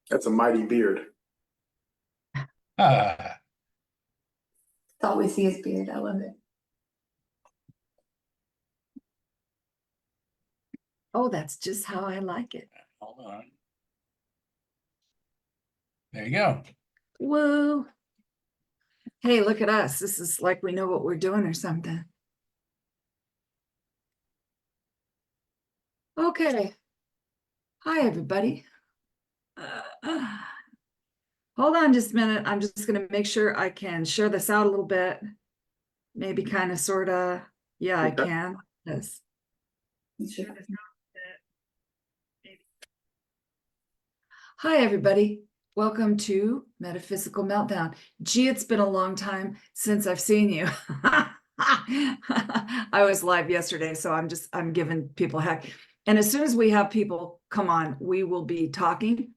That's a mighty beard. Ah, That's all we see is beard. I love it. Oh, that's just how I like it. hold on. There you go. Woo. Hey, look at us. This is like we know what we're doing or something. Okay. Hi, everybody. Hold on just a minute. I'm just going to make sure I can share this out a little bit. Maybe kind of, sort of. Yeah, I Okay. can. Yes. Hi, everybody. Welcome to Metaphysical Meltdown. Gee, it's been a long time since I've seen you. I was live yesterday, so I'm giving people heck. And as soon as we have people come on, we will be talking.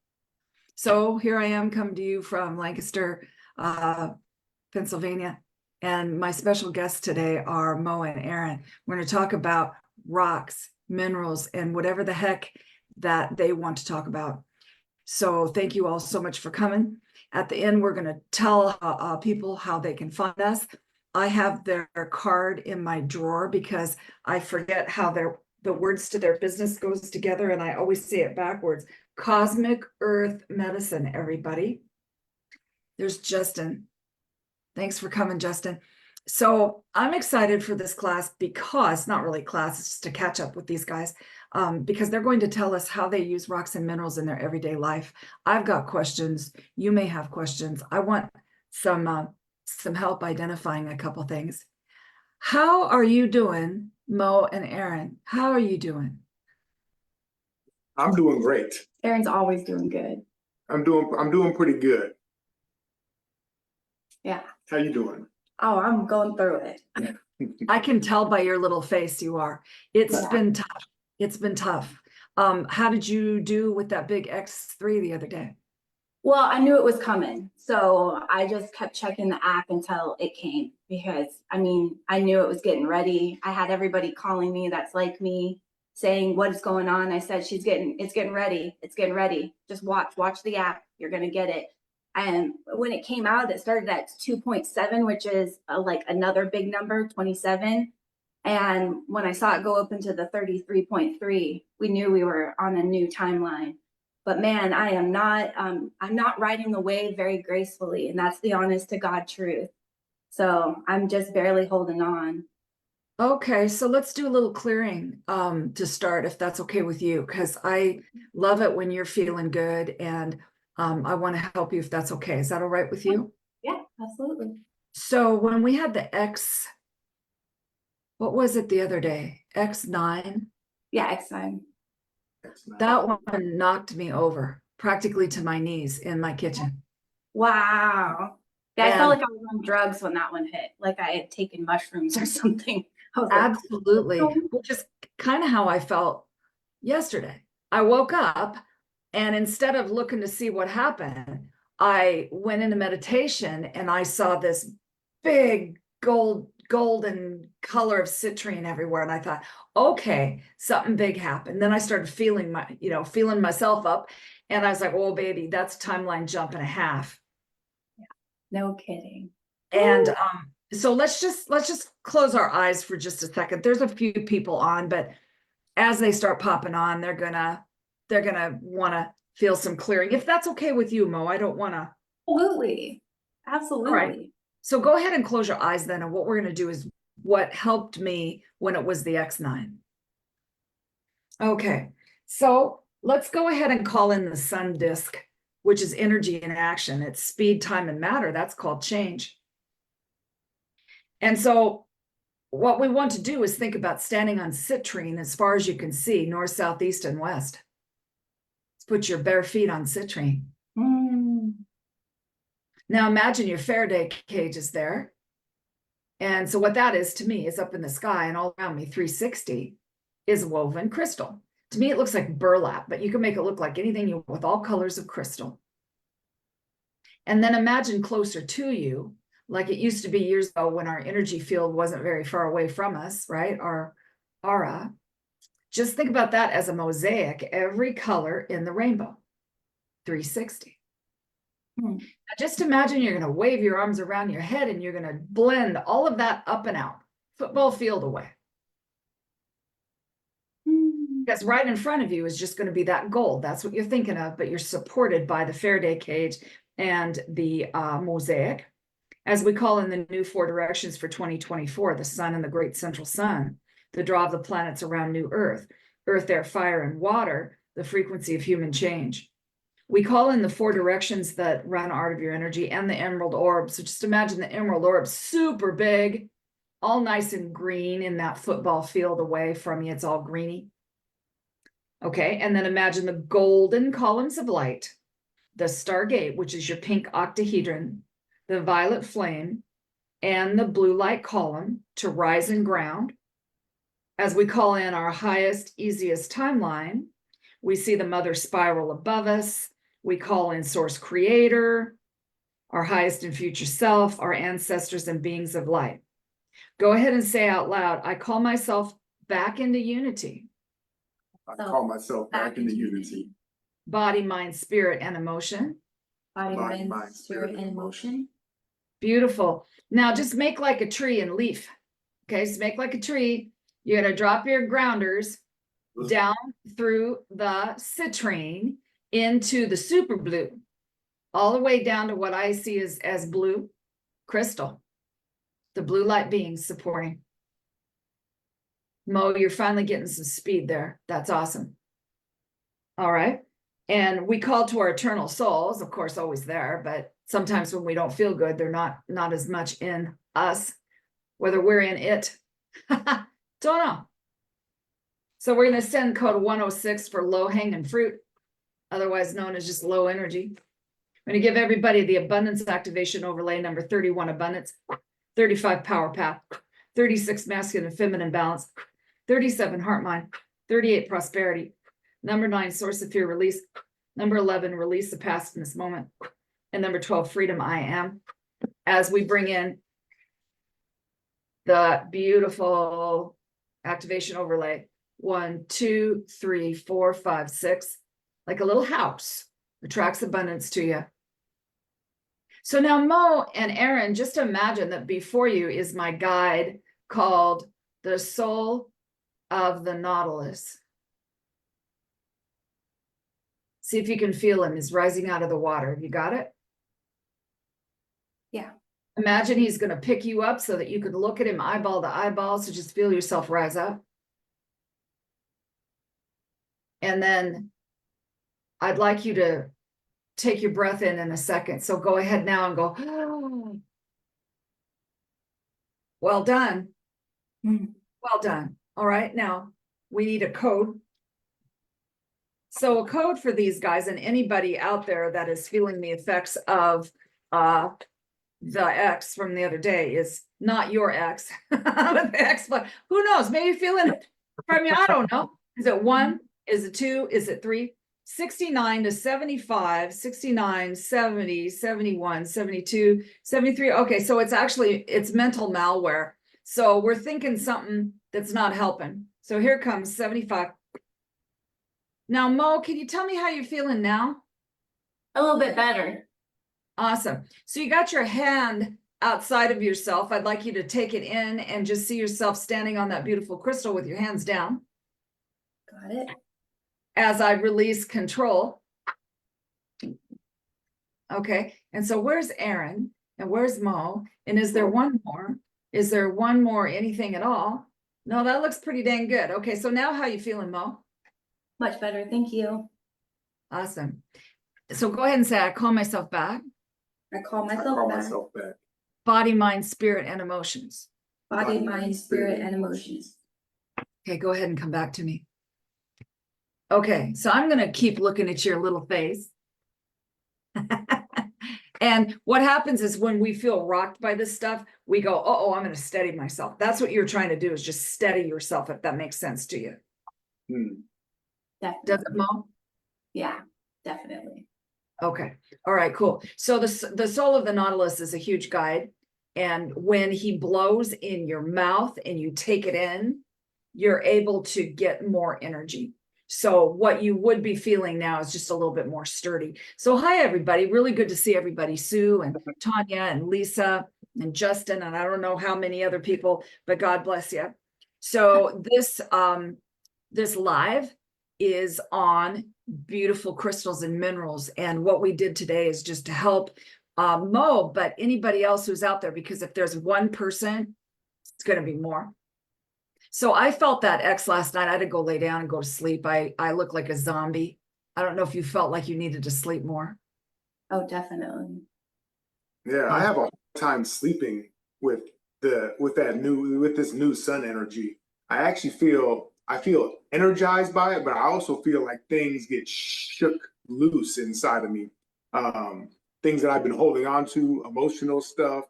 So here I am, come to you from Lancaster, Pennsylvania. And my special guests today are Mo and Aaron. We're going to talk about rocks, minerals, and whatever the heck that they want to talk about. So thank you all so much for coming. At the end, we're going to tell people how they can find us. I have their card in my drawer because I forget how the words to their business goes together, and I always say it backwards. Cosmic Earth Medicine, everybody. There's Justin. Thanks for coming, Justin. So I'm excited for this class because, not really class, it's just to catch up with these guys, because they're going to tell us how they use rocks and minerals in their everyday life. I've got questions. You may have questions. I want some help identifying a couple things. How are you doing, Mo and Aaron? How are you doing? I'm doing great. Aaron's always doing good. I'm doing pretty good. Yeah. How you doing? Oh, I'm going through it. I can tell by your little face you are. It's Yeah. been tough. It's been tough. How did you do with that big X3 the other day? Well, I knew it was coming. So I just kept checking the app until it came because I mean, I knew it was getting ready. I had everybody calling me that's like me saying, what is going on? I said, it's getting ready. It's getting ready. Just watch the app. You're going to get it. And when it came out, it started at 2.7, which is like another big number, 27. And when I saw it go up into the 33.3, we knew we were on a new timeline. But man, I'm not riding the wave very gracefully. And that's the honest to God truth. So I'm just barely holding on. Okay, so let's do a little clearing to start, if that's okay with you, because I love it when you're feeling good, and I want to help you if that's okay. Is that all right with you? Yeah, absolutely. So when we had the X, what was it the other day? X9? Yeah, X9. That one knocked me over practically to my knees in my kitchen. Wow. Yeah, I And felt like I was on drugs when that one hit, like I had taken mushrooms or something. I was like, absolutely, which is kind of how I felt yesterday. I woke up, and instead of looking to see what happened, I went into meditation and I saw this big golden color of citrine everywhere. And I thought, okay, something big happened. Then I started feeling myself up, and I was like, oh, baby, that's timeline jump and a half. no kidding. And so let's just close our eyes for just a second. There's a few people on, but as they start popping on, they're gonna want to feel some clearing. If that's okay with you, Mo, I don't want to. Absolutely. Absolutely. All right. So go ahead and close your eyes then. And what we're going to do is what helped me when it was the X9. Okay. So let's go ahead and call in the sun disk, which is energy in action. It's speed, time, and matter. That's called change. And so what we want to do is think about standing on citrine as far as you can see, north, south, east, and west. Let's put your bare feet on citrine. Now imagine your Faraday cage is there. And so what that is to me is up in the sky, and all around me, 360, is woven crystal. To me, it looks like burlap, but you can make it look like anything you want with all colors of crystal. And then imagine closer to you, like it used to be years ago when our energy field wasn't very far away from us, right? Our aura. Just think about that as a mosaic, every color in the rainbow, 360. Now just imagine you're going to wave your arms around your head and you're going to blend all of that up and out, football field away. Because right in front of you is just going to be that gold. That's what you're thinking of, but you're supported by the Faraday cage and the mosaic. As we call in the new 4 directions for 2024, the sun and the great central sun, the draw of the planets around new earth, earth, air, fire, and water, the frequency of human change. We call in the 4 directions that run art of your energy and the emerald orb. So just imagine the emerald orb, super big, all nice and green in that football field away from you. It's all greeny. Okay, and then imagine the golden columns of light, the stargate, which is your pink octahedron, the violet flame, and the blue light column to rise and ground. As we call in our highest, easiest timeline, we see the mother spiral above us. We call in source creator, our highest and future self, our ancestors and beings of light. Go ahead and say out loud, I call myself back into unity. I call myself back into unity. Body, mind, spirit, and emotion. Body, mind, spirit, and emotion. Beautiful. Now just make like a tree and leaf. Okay, so make like a tree. You're going to drop your grounders down through the citrine into the super blue, all the way down to what I see as blue crystal, the blue light beings supporting. Mo, you're finally getting some speed there. That's awesome. All right. And we call to our eternal souls, of course, always there, but sometimes when we don't feel good, they're not as much in us, whether we're in it. Don't know. So we're going to send code 106 for low hanging fruit, otherwise known as just low energy. I'm going to give everybody the abundance activation overlay number 31 abundance, 35 power path, 36 masculine and feminine balance, 37 heart mind, 38 prosperity, number 9 source of fear release, number 11 release the past in this moment, and number 12 freedom I am. As we bring in the beautiful activation overlay, 1, 2, 3, 4, 5, 6, like a little house attracts abundance to you. So now Mo and Aaron, just imagine that before you is my guide called the soul of the Nautilus. See if you can feel him. He's rising out of the water. Have you got it? Yeah. Imagine he's going to pick you up so that you can look at him eyeball to eyeball. So just feel yourself rise up. And then I'd like you to take your breath in a second. So go ahead now and go, oh. Well done. Well done. All right. Now we need a code. So a code for these guys and anybody out there that is feeling the effects of the X from the other day is not your X, but the X, but who knows? Maybe you're feeling it from me. I don't know. Is it 1? Is it 2? Is it 3? 69 to 75, 69, 70, 71, 72, 73. Okay, so it's mental malware. So we're thinking something that's not helping. So here comes 75. Now, Mo, can you tell me how you're feeling now? A little bit better. Awesome. So you got your hand outside of yourself. I'd like you to take it in and just see yourself standing on that beautiful crystal with your hands down. Got it. As I release control. Okay. And so where's Aaron and where's Mo? And is there one more? Is there one more, anything at all? No, that looks pretty dang good. Okay. So now how you feeling, Mo? Much better. Thank you. Awesome. So go ahead and say, I call myself back. I call I myself call back. myself back. Body, mind, spirit, and emotions. Body, mind, spirit, and emotions. Okay, go ahead and come back to me. Okay, so I'm going to keep looking at your little face. And what happens is when we feel rocked by this stuff, we go, uh-oh, I'm going to steady myself. That's what you're trying to do, is just steady yourself, if that makes sense to you. Definitely. Does it, Mo? Yeah, definitely. Okay. All right, cool. So the soul of the Nautilus is a huge guide. And when he blows in your mouth and you take it in, you're able to get more energy. So what you would be feeling now is just a little bit more sturdy. So hi, everybody. Really good to see everybody. Sue and Tanya and Lisa and Justin, and I don't know how many other people, but God bless you. So this live is on beautiful crystals and minerals. And what we did today is just to help Mo, but anybody else who's out there, because if there's one person, it's going to be more. So I felt that X last night. I had to go lay down and go to sleep. I look like a zombie. I don't know if you felt like you needed to sleep more. Oh, definitely. Yeah, I have a hard time sleeping with this new sun energy. I feel energized by it, but I also feel like things get shook loose inside of me. Things that I've been holding on to, emotional stuff,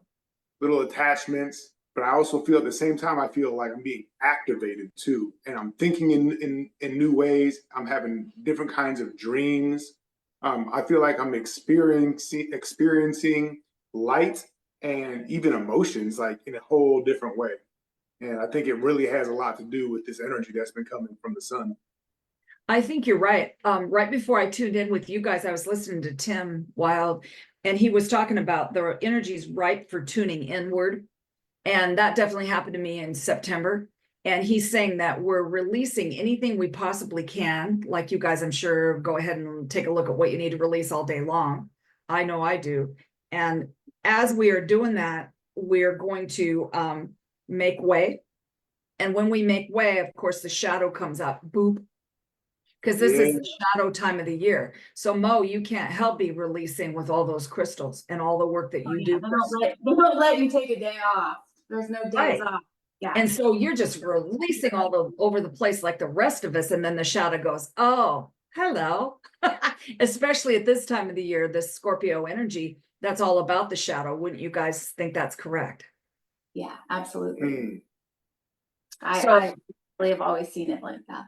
little attachments. But I also feel at the same time, I feel like I'm being activated too. And I'm thinking in new ways. I'm having different kinds of dreams. I feel like I'm experiencing light and even emotions like in a whole different way. And I think it really has a lot to do with this energy that's been coming from the sun. I think you're right. Right before I tuned in with you guys, I was listening to Tim Wild, and he was talking about the energy's ripe for tuning inward. And that definitely happened to me in September. And he's saying that we're releasing anything we possibly can. Like you guys, I'm sure, go ahead and take a look at what you need to release all day long. I know I do. And as we are doing that, we're going to make way. And when we make way, of course, the shadow comes up, boop. Because this is the shadow time of the year. So Mo, you can't help be releasing with all those crystals and all the work that you do. They don't let you take a day off. There's no days off. Yeah. And so you're just releasing all over the place like the rest of us. And then the shadow goes, oh, hello. Especially at this time of the year, this Scorpio energy, that's all about the shadow. Wouldn't you guys think that's correct? Yeah, absolutely. I really have always seen it like that.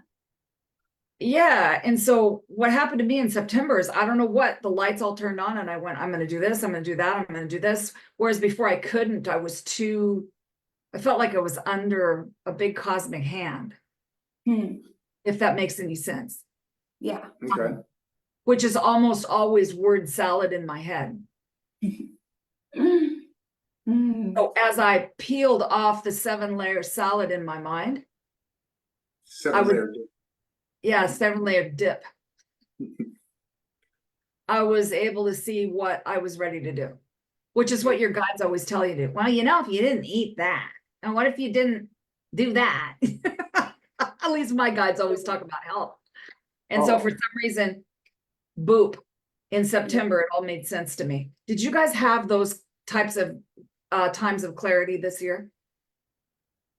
Yeah. And so what happened to me in September is I don't know what, the lights all turned on and I went, I'm going to do this, I'm going to do that, I'm going to do this. Whereas before I couldn't, I felt like I was under a big cosmic hand. If that makes any sense. Yeah. Okay. Which is almost always word salad in my head. So as I peeled off the 7-layer salad in my mind, 7-layer dip. Yeah, 7-layer dip. I was able to see what I was ready to do, which is what your guides always tell you to. Well, if you didn't eat that, and what if you didn't do that? At least my guides always talk about health. And so for some reason, boop, in September, it all made sense to me. Did you guys have those types of times of clarity this year?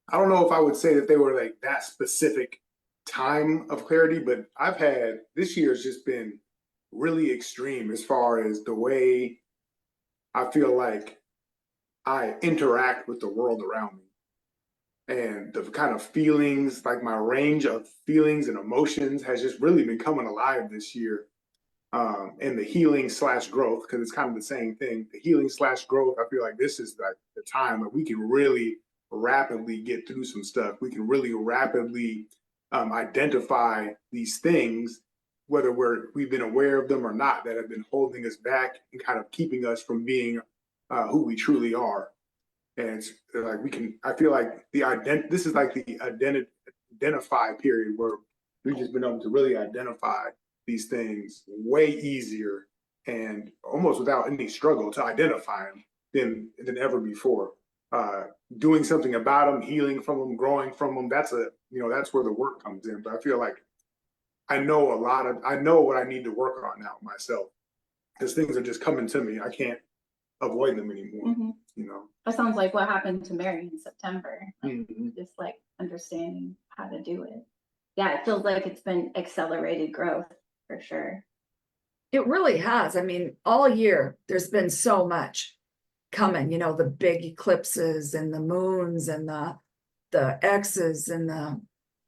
I don't know if I would say that they were like that specific time of clarity, but this year has just been really extreme as far as the way I feel like I interact with the world around me. And the kind of feelings, like my range of feelings and emotions has just really been coming alive this year. And the healing/growth, because it's kind of the same thing. The healing/growth, I feel like this is like the time that we can really rapidly get through some stuff. We can really rapidly identify these things, whether we've been aware of them or not, that have been holding us back and kind of keeping us from being who we truly are. And it's like I feel like this is like the identify period where we've just been able to really identify these things way easier and almost without any struggle to identify them than ever before. Doing something about them, healing from them, growing from them, that's where the work comes in. But I feel like I know what I need to work on now myself, because things are just coming to me. I can't avoid them anymore. That sounds like what happened to Mary in September. Just like understanding how to do it. Yeah, it feels like it's been accelerated growth for sure. It really has. I mean, all year there's been so much coming, the big eclipses and the moons and the X's and the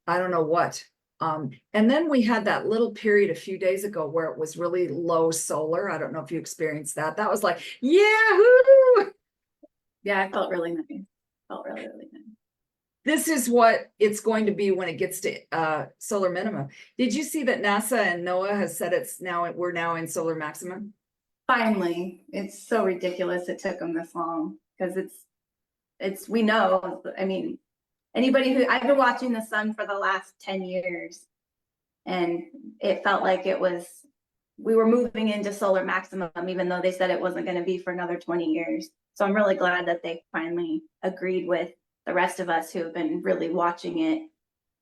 I don't know what. And then we had that little period a few days ago where it was really low solar. I don't know if you experienced that. That was like, yahoo! Yeah, I felt really nice. Felt really, really nice. this is what it's going to be when it gets to solar minimum. Did you see that NASA and NOAA has said we're now in solar maximum? Finally, it's so ridiculous it took them this long, because we know, I mean, I've been watching the sun for the last 10 years, and it felt like we were moving into solar maximum, even though they said it wasn't going to be for another 20 years. So I'm really glad that they finally agreed with the rest of us who have been really watching it,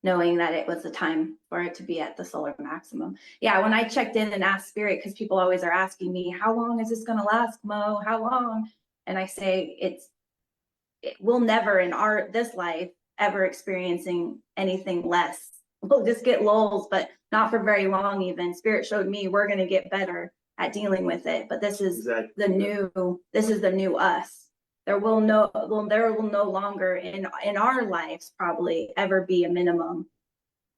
knowing that it was the time for it to be at the solar maximum. Yeah, when I checked in and asked Spirit, because people always are asking me, how long is this going to last, Mo? How long? And I say, we'll never in this life ever experiencing anything less. We'll just get lulls, but not for very long. Even Spirit showed me we're going to get better at dealing with it. But this is the new us. There will no longer in our lives probably ever be a minimum.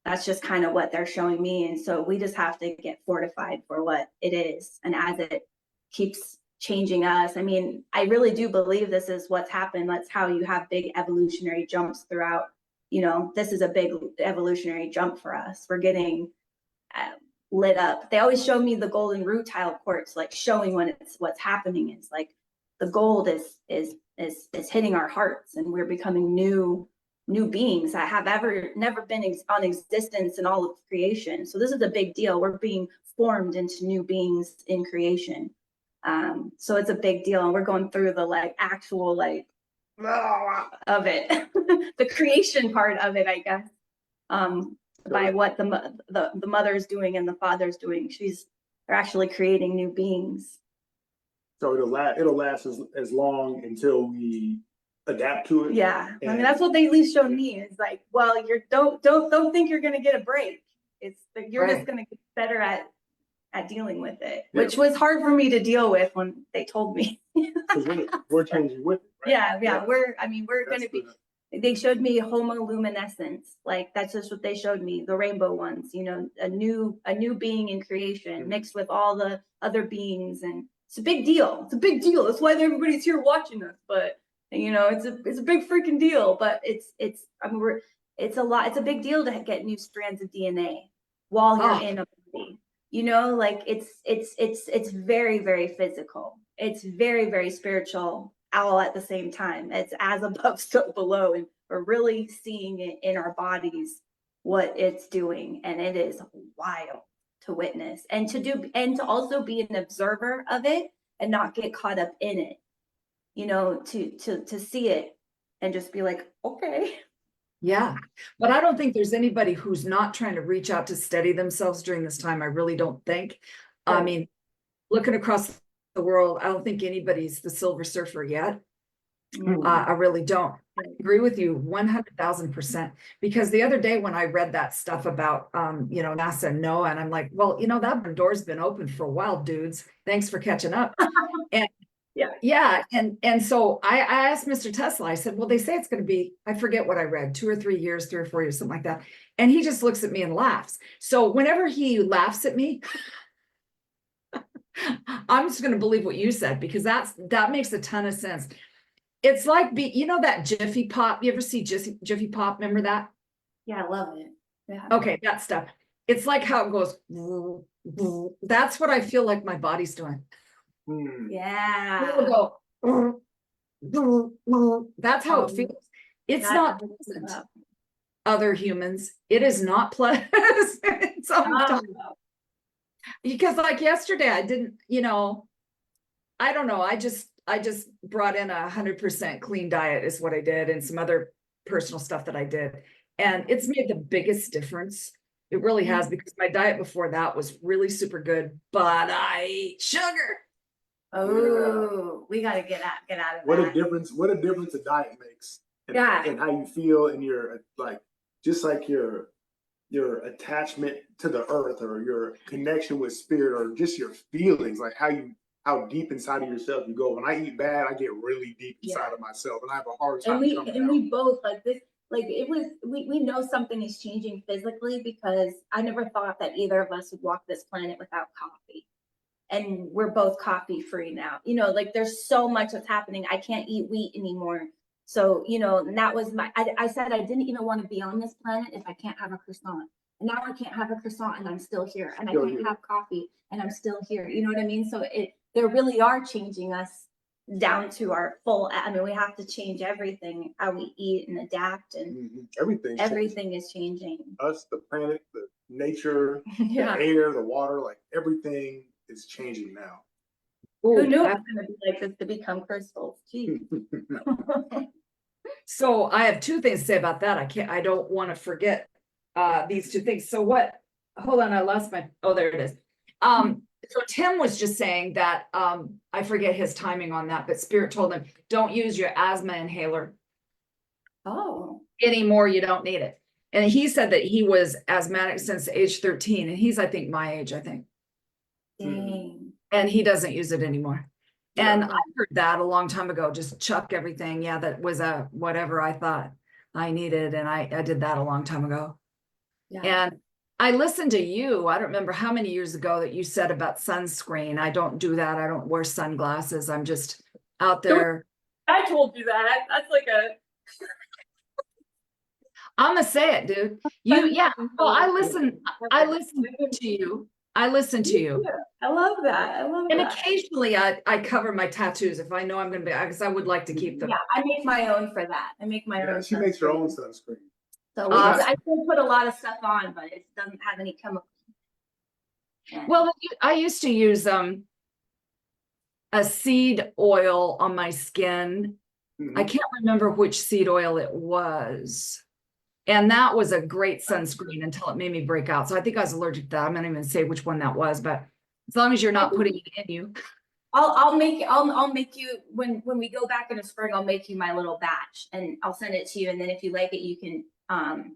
That's just kind of what they're showing me. And so we just have to get fortified for what it is. And as it keeps changing us, I mean, I really do believe this is what's happened. That's how you have big evolutionary jumps throughout. This is a big evolutionary jump for us. We're getting lit up. They always show me the golden rutile quartz, like showing when what's happening is like the gold is hitting our hearts, and we're becoming new beings that have never been on existence in all of creation. So this is a big deal. We're being formed into new beings in creation. So it's a big deal, and we're going through the actual of it, the creation part of it, I guess. By what the mother's doing and the father's doing, they're actually creating new beings. So it'll last as long until we adapt to it. Yeah, I mean that's what they at least showed me. Is like, well, don't think you're gonna get a break. It's you're just gonna get better at dealing with it, which was hard for me to deal with when they told me. We're changing with it, right? Yeah. We're gonna be. They showed me homoluminescence, like that's just what they showed me. The rainbow ones, a new being in creation mixed with all the other beings, and it's a big deal. It's a big deal. That's why everybody's here watching us. But it's a big freaking deal. But it's a lot. It's a big deal to get new strands of DNA while you're in a body. It's very, very physical. It's very, very spiritual, all at the same time. It's as above, so below, and we're really seeing it in our bodies, what it's doing, and it is wild to witness and to also be an observer of it and not get caught up in it. To see it and just be like, okay. Yeah, but I don't think there's anybody who's not trying to reach out to steady themselves during this time. I really don't think. Right. I mean, looking across the world, I don't think anybody's the Silver Surfer yet. I really don't. I agree with you 100,000%. Because the other day when I read that stuff about, NASA and NOAA, and I'm like, well, that door's been open for a while, dudes. Thanks for catching up. And yeah. And so I asked Mr. Tesla, I said, well, they say it's going to be, I forget what I read, 2 or 3 years, 3 or 4 years, something like that. And he just looks at me and laughs. So whenever he laughs at me, I'm just going to believe what you said, because that makes a ton of sense. It's like, that Jiffy Pop, you ever see Jiffy Pop? Remember that? Yeah, I love it. Yeah. Okay, that stuff. It's like how it goes. That's what I feel like my body's doing. Yeah. That's how it feels. It's not pleasant. Other humans, it is not pleasant. Because like yesterday, I didn't, I don't know. I just brought in 100% clean diet is what I did, and some other personal stuff that I did. And it's made the biggest difference. It really has, because my diet before that was really super good, but I ate sugar. Oh, we got to get out of that. What a difference a diet makes. And how you feel, and your just like your attachment to the earth, or your connection with spirit, or just your feelings, like how deep inside of yourself you go. When I eat bad, I get really deep inside of myself, and I have a hard time. We both like this. Like we know something is changing physically, because I never thought that either of us would walk this planet without coffee. And we're both coffee free now. There's so much that's happening. I can't eat wheat anymore. So, you know, and that was I said I didn't even want to be on this planet if I can't have a croissant. And now I can't have a croissant and I'm still here. And I can't have coffee and I'm still here. You know what I mean? So they really are changing us down to our full, I mean, we have to change everything, how we eat and adapt, and everything is changing. Us, the planet, the nature, Yeah. the air, the water, like everything is changing now. Who knew it was going to be like this to become crystals? Geez. So I have two things to say about that. I don't want to forget these two things. So hold on, I lost there it is. So Tim was just saying that, I forget his timing on that, but Spirit told him, don't use your asthma inhaler. Oh. Anymore, you don't need it. And he said that he was asthmatic since age 13, and he's, I think, my age, I think. Dang. And he doesn't use it anymore. And I heard that a long time ago, just chuck everything. Yeah, that was whatever I thought I needed. And I did that a long time ago. Yeah. And I listened to you. I don't remember how many years ago that you said about sunscreen. I don't do that. I don't wear sunglasses. I'm just out there. I told you that. That's like I'm gonna say it, dude. Well, I listen to you. I listen to you. I love that. And occasionally I cover my tattoos if I know I'm gonna be, because I would like to keep them. Yeah, I make my own for that. I make my own. She makes her own sunscreen. So I still put a lot of stuff on, but it doesn't have any chemicals. Yeah. Well, I used to use a seed oil on my skin. I can't remember which seed oil it was. And that was a great sunscreen until it made me break out. So I think I was allergic to that. I'm not even say which one that was, but as long as you're not putting it in you. I'll make you when we go back in the spring, I'll make you my little batch and I'll send it to you. And then if you like it, you can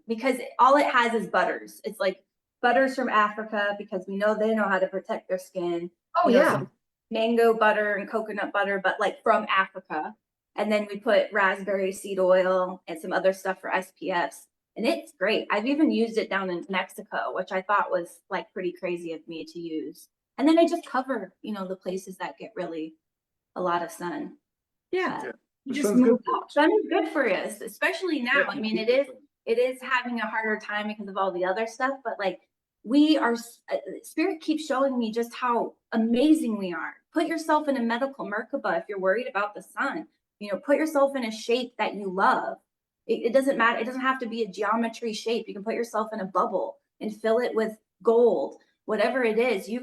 because all it has is butters. It's like butters from Africa because we know they know how to protect their skin. Oh, yeah. Mango butter and coconut butter, but like from Africa. And then we put raspberry seed oil and some other stuff for SPFs. And it's great. I've even used it down in Mexico, which I thought was like pretty crazy of me to use. And then I just cover, you know, the places that get really a lot of sun. Yeah. You just move out. Sun is good for us, especially now. I mean, it is having a harder time because of all the other stuff, but like we are, Spirit keeps showing me just how amazing we are. Put yourself in a medical Merkaba if you're worried about the sun. You know, put yourself in a shape that you love. It doesn't matter. It doesn't have to be a geometry shape. You can put yourself in a bubble and fill it with gold, whatever it is. You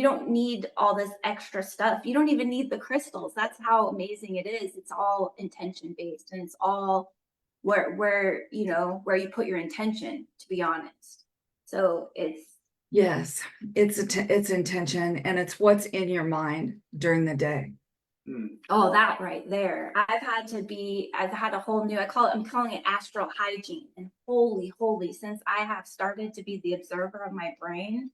don't need all this extra stuff. You don't even need the crystals. That's how amazing it is. It's all intention based, and it's all where you put your intention, to be honest. So it's intention, and it's what's in your mind during the day. Oh, that right there. I've had a whole new, I'm calling it astral hygiene. And holy, since I have started to be the observer of my brain.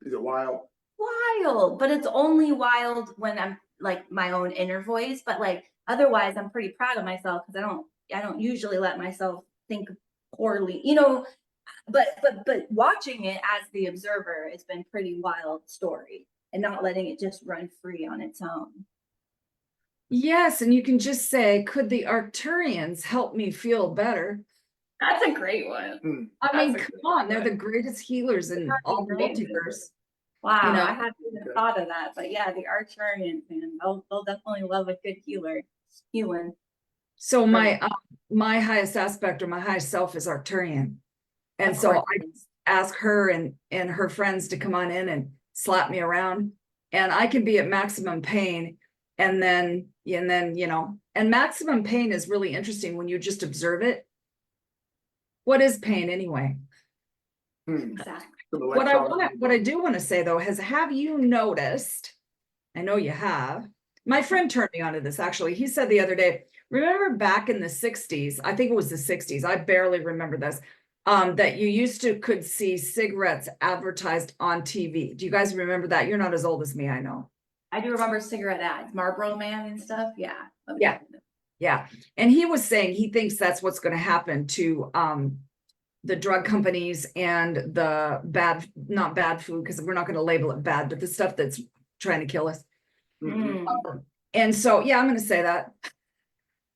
Is it wild? Wild, but it's only wild when I'm like my own inner voice. But like otherwise, I'm pretty proud of myself because I don't usually let myself think poorly, you know. But watching it as the observer has been pretty wild story, and not letting it just run free on its own. Yes, and you can just say, could the Arcturians help me feel better? That's a great one. I mean, come on, they're the greatest healers in all the multiverse. Wow, you know, I hadn't even thought of that, but yeah, the Arcturians, man, they'll definitely love a good healing. So my highest aspect or my highest self is Arcturian, and so I ask her and her friends to come on in and slap me around, and I can be at maximum pain. And then, you know, and maximum pain is really interesting when you just observe it. What is pain anyway? Exactly. What I do want to say though have you noticed? I know you have. My friend turned me onto this actually. He said the other day, remember back in the 60s, I think it was the 60s, I barely remember this, that you could see cigarettes advertised on TV. Do you guys remember that? You're not as old as me, I know. I do remember cigarette ads, Marlboro Man and stuff. Yeah. Yeah. And he was saying he thinks that's what's going to happen to the drug companies and the not bad food, because we're not going to label it bad, but the stuff that's trying to kill us. And so, yeah, I'm going to say that.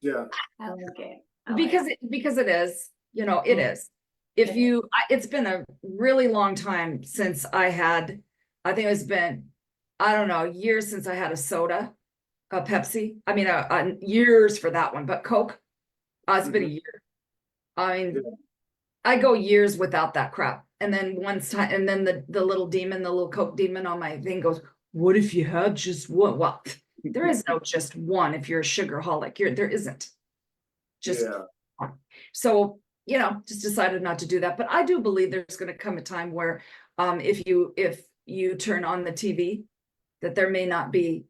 Yeah. I like it. I like because it is, it is. If It you, it's been a really long time since I think it's been, I don't know, years since I had a soda, a Pepsi. I mean, years for that one, but Coke, it's been a year. I mean, Yeah. I go years without that crap. And then and then the little demon, the little Coke demon on my thing goes, what if you had just one? Well, there is no just one if you're a sugarholic. There isn't. Just Yeah. one. So, just decided not to do that. But I do believe there's going to come a time where if you turn on the TV, that there may not be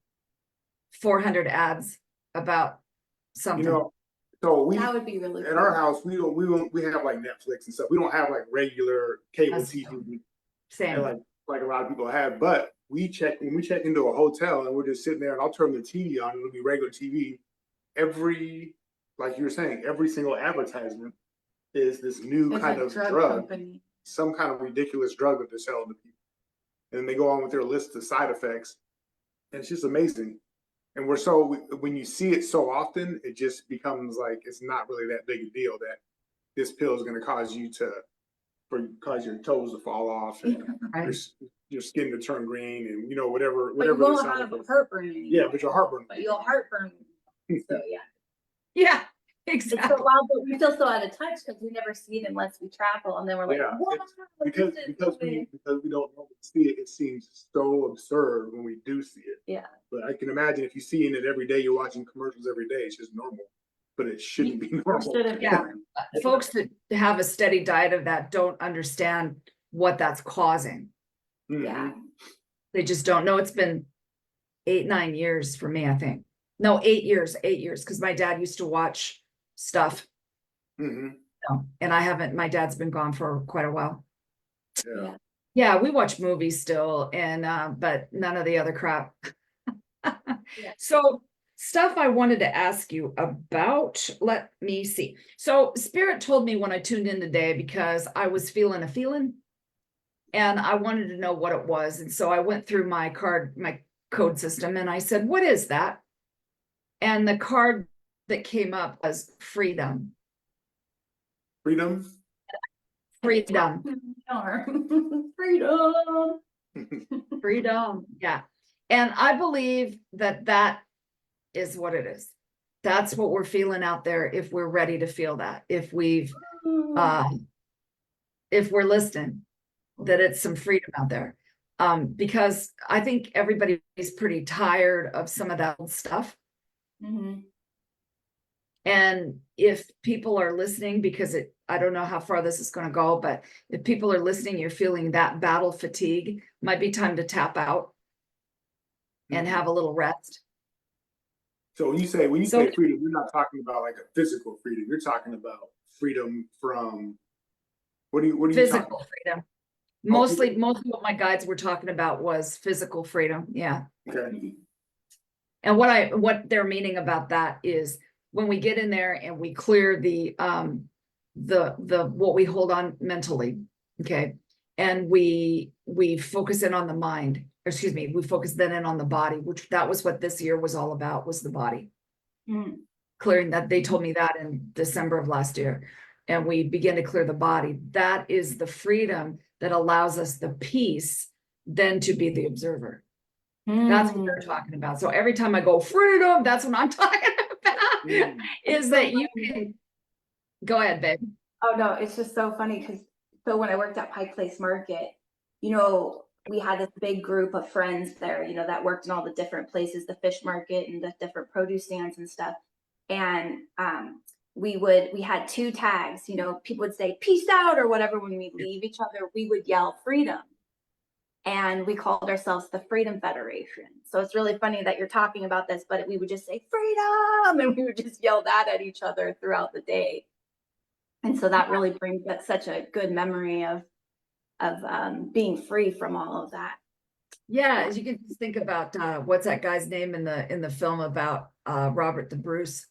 400 ads about something. So that would be really at cool. our house, we have like Netflix and stuff. We don't have like regular cable That's TV same. and like a lot of people have. But when we check into a hotel and we're just sitting there, and I'll turn the TV on, it'll be regular TV. Like you were saying, every single advertisement is this new It's kind a of drug drug, company. some kind of ridiculous drug that they're selling to people. And then they go on with their list of side effects. And it's just amazing. And when you see it so often, it just becomes like it's not really that big a deal that this pill is going to cause your toes to fall off and Right. your skin to turn green and whatever But you the won't side have effects. heartburn anymore. Yeah, but your heartburn. But you'll heartburn. So yeah. Yeah, It's so exactly. wild, but we feel so out of touch because we never see it unless we travel, and then we're like, Yeah, what? because we don't normally see it, it seems so absurd when we do see it. Yeah. But I can imagine if you're seeing it every day, you're watching commercials every day, it's just normal. But it shouldn't be normal. Shouldn't be. Yeah. Folks that have a steady diet of that don't understand what that's causing. Yeah. They just don't know. It's been 8-9 years for me, I think. No, 8 years, because my dad used to watch stuff. Mm-hmm. And I haven't, my dad's been gone for quite a while. Yeah. Yeah, we watch movies still, and but none of the other crap. Yeah. So stuff I wanted to ask you about, let me see. So Spirit told me when I tuned in today, because I was feeling a feeling and I wanted to know what it was. And so I went through my code system and I said, what is that? And the card that came up was freedom. Freedom. Freedom. Freedom. Freedom. Yeah. And I believe that is what it is. That's what we're feeling out there if we're ready to feel that. If we're listening, that it's some freedom out there. Because I think everybody is pretty tired of some of that old stuff. Mm-hmm. And if people are listening, because I don't know how far this is going to go, but if people are listening, you're feeling that battle fatigue, might be time to tap out and have a little rest. So when you say freedom, you're not talking about like a physical freedom. You're talking about freedom from what are you physical talking? freedom. Mostly what my guides were talking about was physical freedom. Yeah. Okay. And what they're meaning about that is when we get in there and we clear the what we hold on mentally, okay, and we focus in on the mind. Excuse me, we focus then in on the body, which that was what this year was all about, was the body. Clearing that. They told me that in December of last year. And we begin to clear the body. That is the freedom that allows us the peace then to be the observer. That's what they're talking about. So every time I go freedom, that's what I'm talking about. Is that you can go ahead, babe. Oh no, it's just so funny because when I worked at Pike Place Market, we had this big group of friends there, that worked in all the different places, the fish market and the different produce stands and stuff. And we had 2 tags, people would say peace out or whatever. When we leave each other, we would yell freedom. And we called ourselves the Freedom Federation. So it's really funny that you're talking about this, but we would just say freedom and we would just yell that at each other throughout the day. And so that really brings back such a good memory of being free from all of that. Yeah, as you can just think about what's that guy's name in the film about Robert the Bruce?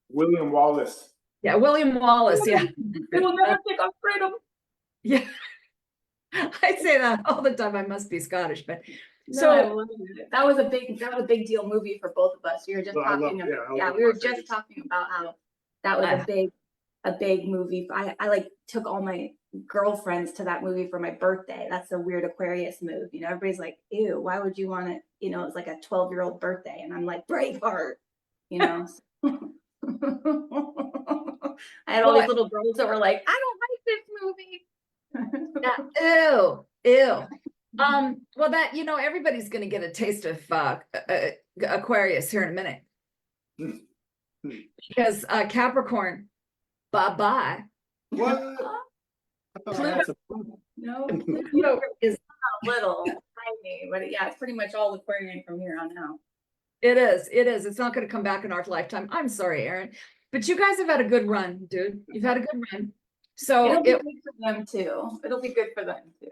William Wallace. Yeah, William Wallace. Yeah. We will never take our freedom. Yeah. I say that all the time. I must be Scottish, but So I So love it. That was a big deal movie for both of us. We were just Well, I love- talking yeah, about, that was yeah, one we of were my just favorites. talking about how that was a big movie. I like took all my girlfriends to that movie for my birthday. That's a weird Aquarius move. You know, everybody's like, ew, why would you want it? You know, it's like a 12-year-old birthday. And I'm like, Braveheart, you know. I had all these little girls that were like, I don't like this movie. ew, ew. Well, that, you know, everybody's going to get a taste of Aquarius here in a minute. Because Capricorn, bye-bye. What? I thought I had some fun. No, Pluto is, a little tiny, but yeah, it's pretty much all Aquarian from here on out. it is. It's not going to come back in our lifetime. I'm sorry, Aaron, but you guys have had a good run, dude. You've had a good run. So It'll be good for them too. It'll be good for them too.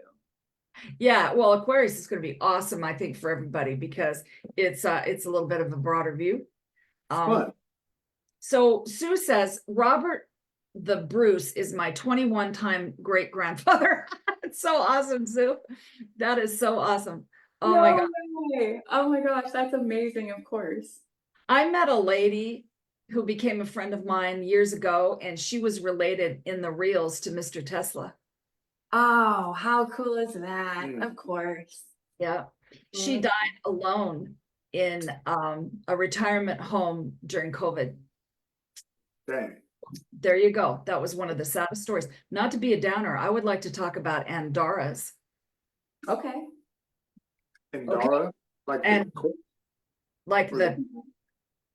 yeah, well, Aquarius is going to be awesome, I think, for everybody because it's a little bit of a broader view. Fun. So Sue says, Robert the Bruce is my 21-time great grandfather. It's so awesome, Sue. That is so awesome. Oh my God. way. Oh my gosh, that's amazing, of course. I met a lady who became a friend of mine years ago, and she was related in the reels to Mr. Tesla. Oh, how cool is that? Mm. Of course. Yeah. She died alone in a retirement home during COVID. Dang. There you go. That was one of the saddest stories. Not to be a downer, I would like to talk about Andoras. Okay. And Okay. Dara, like And like Really?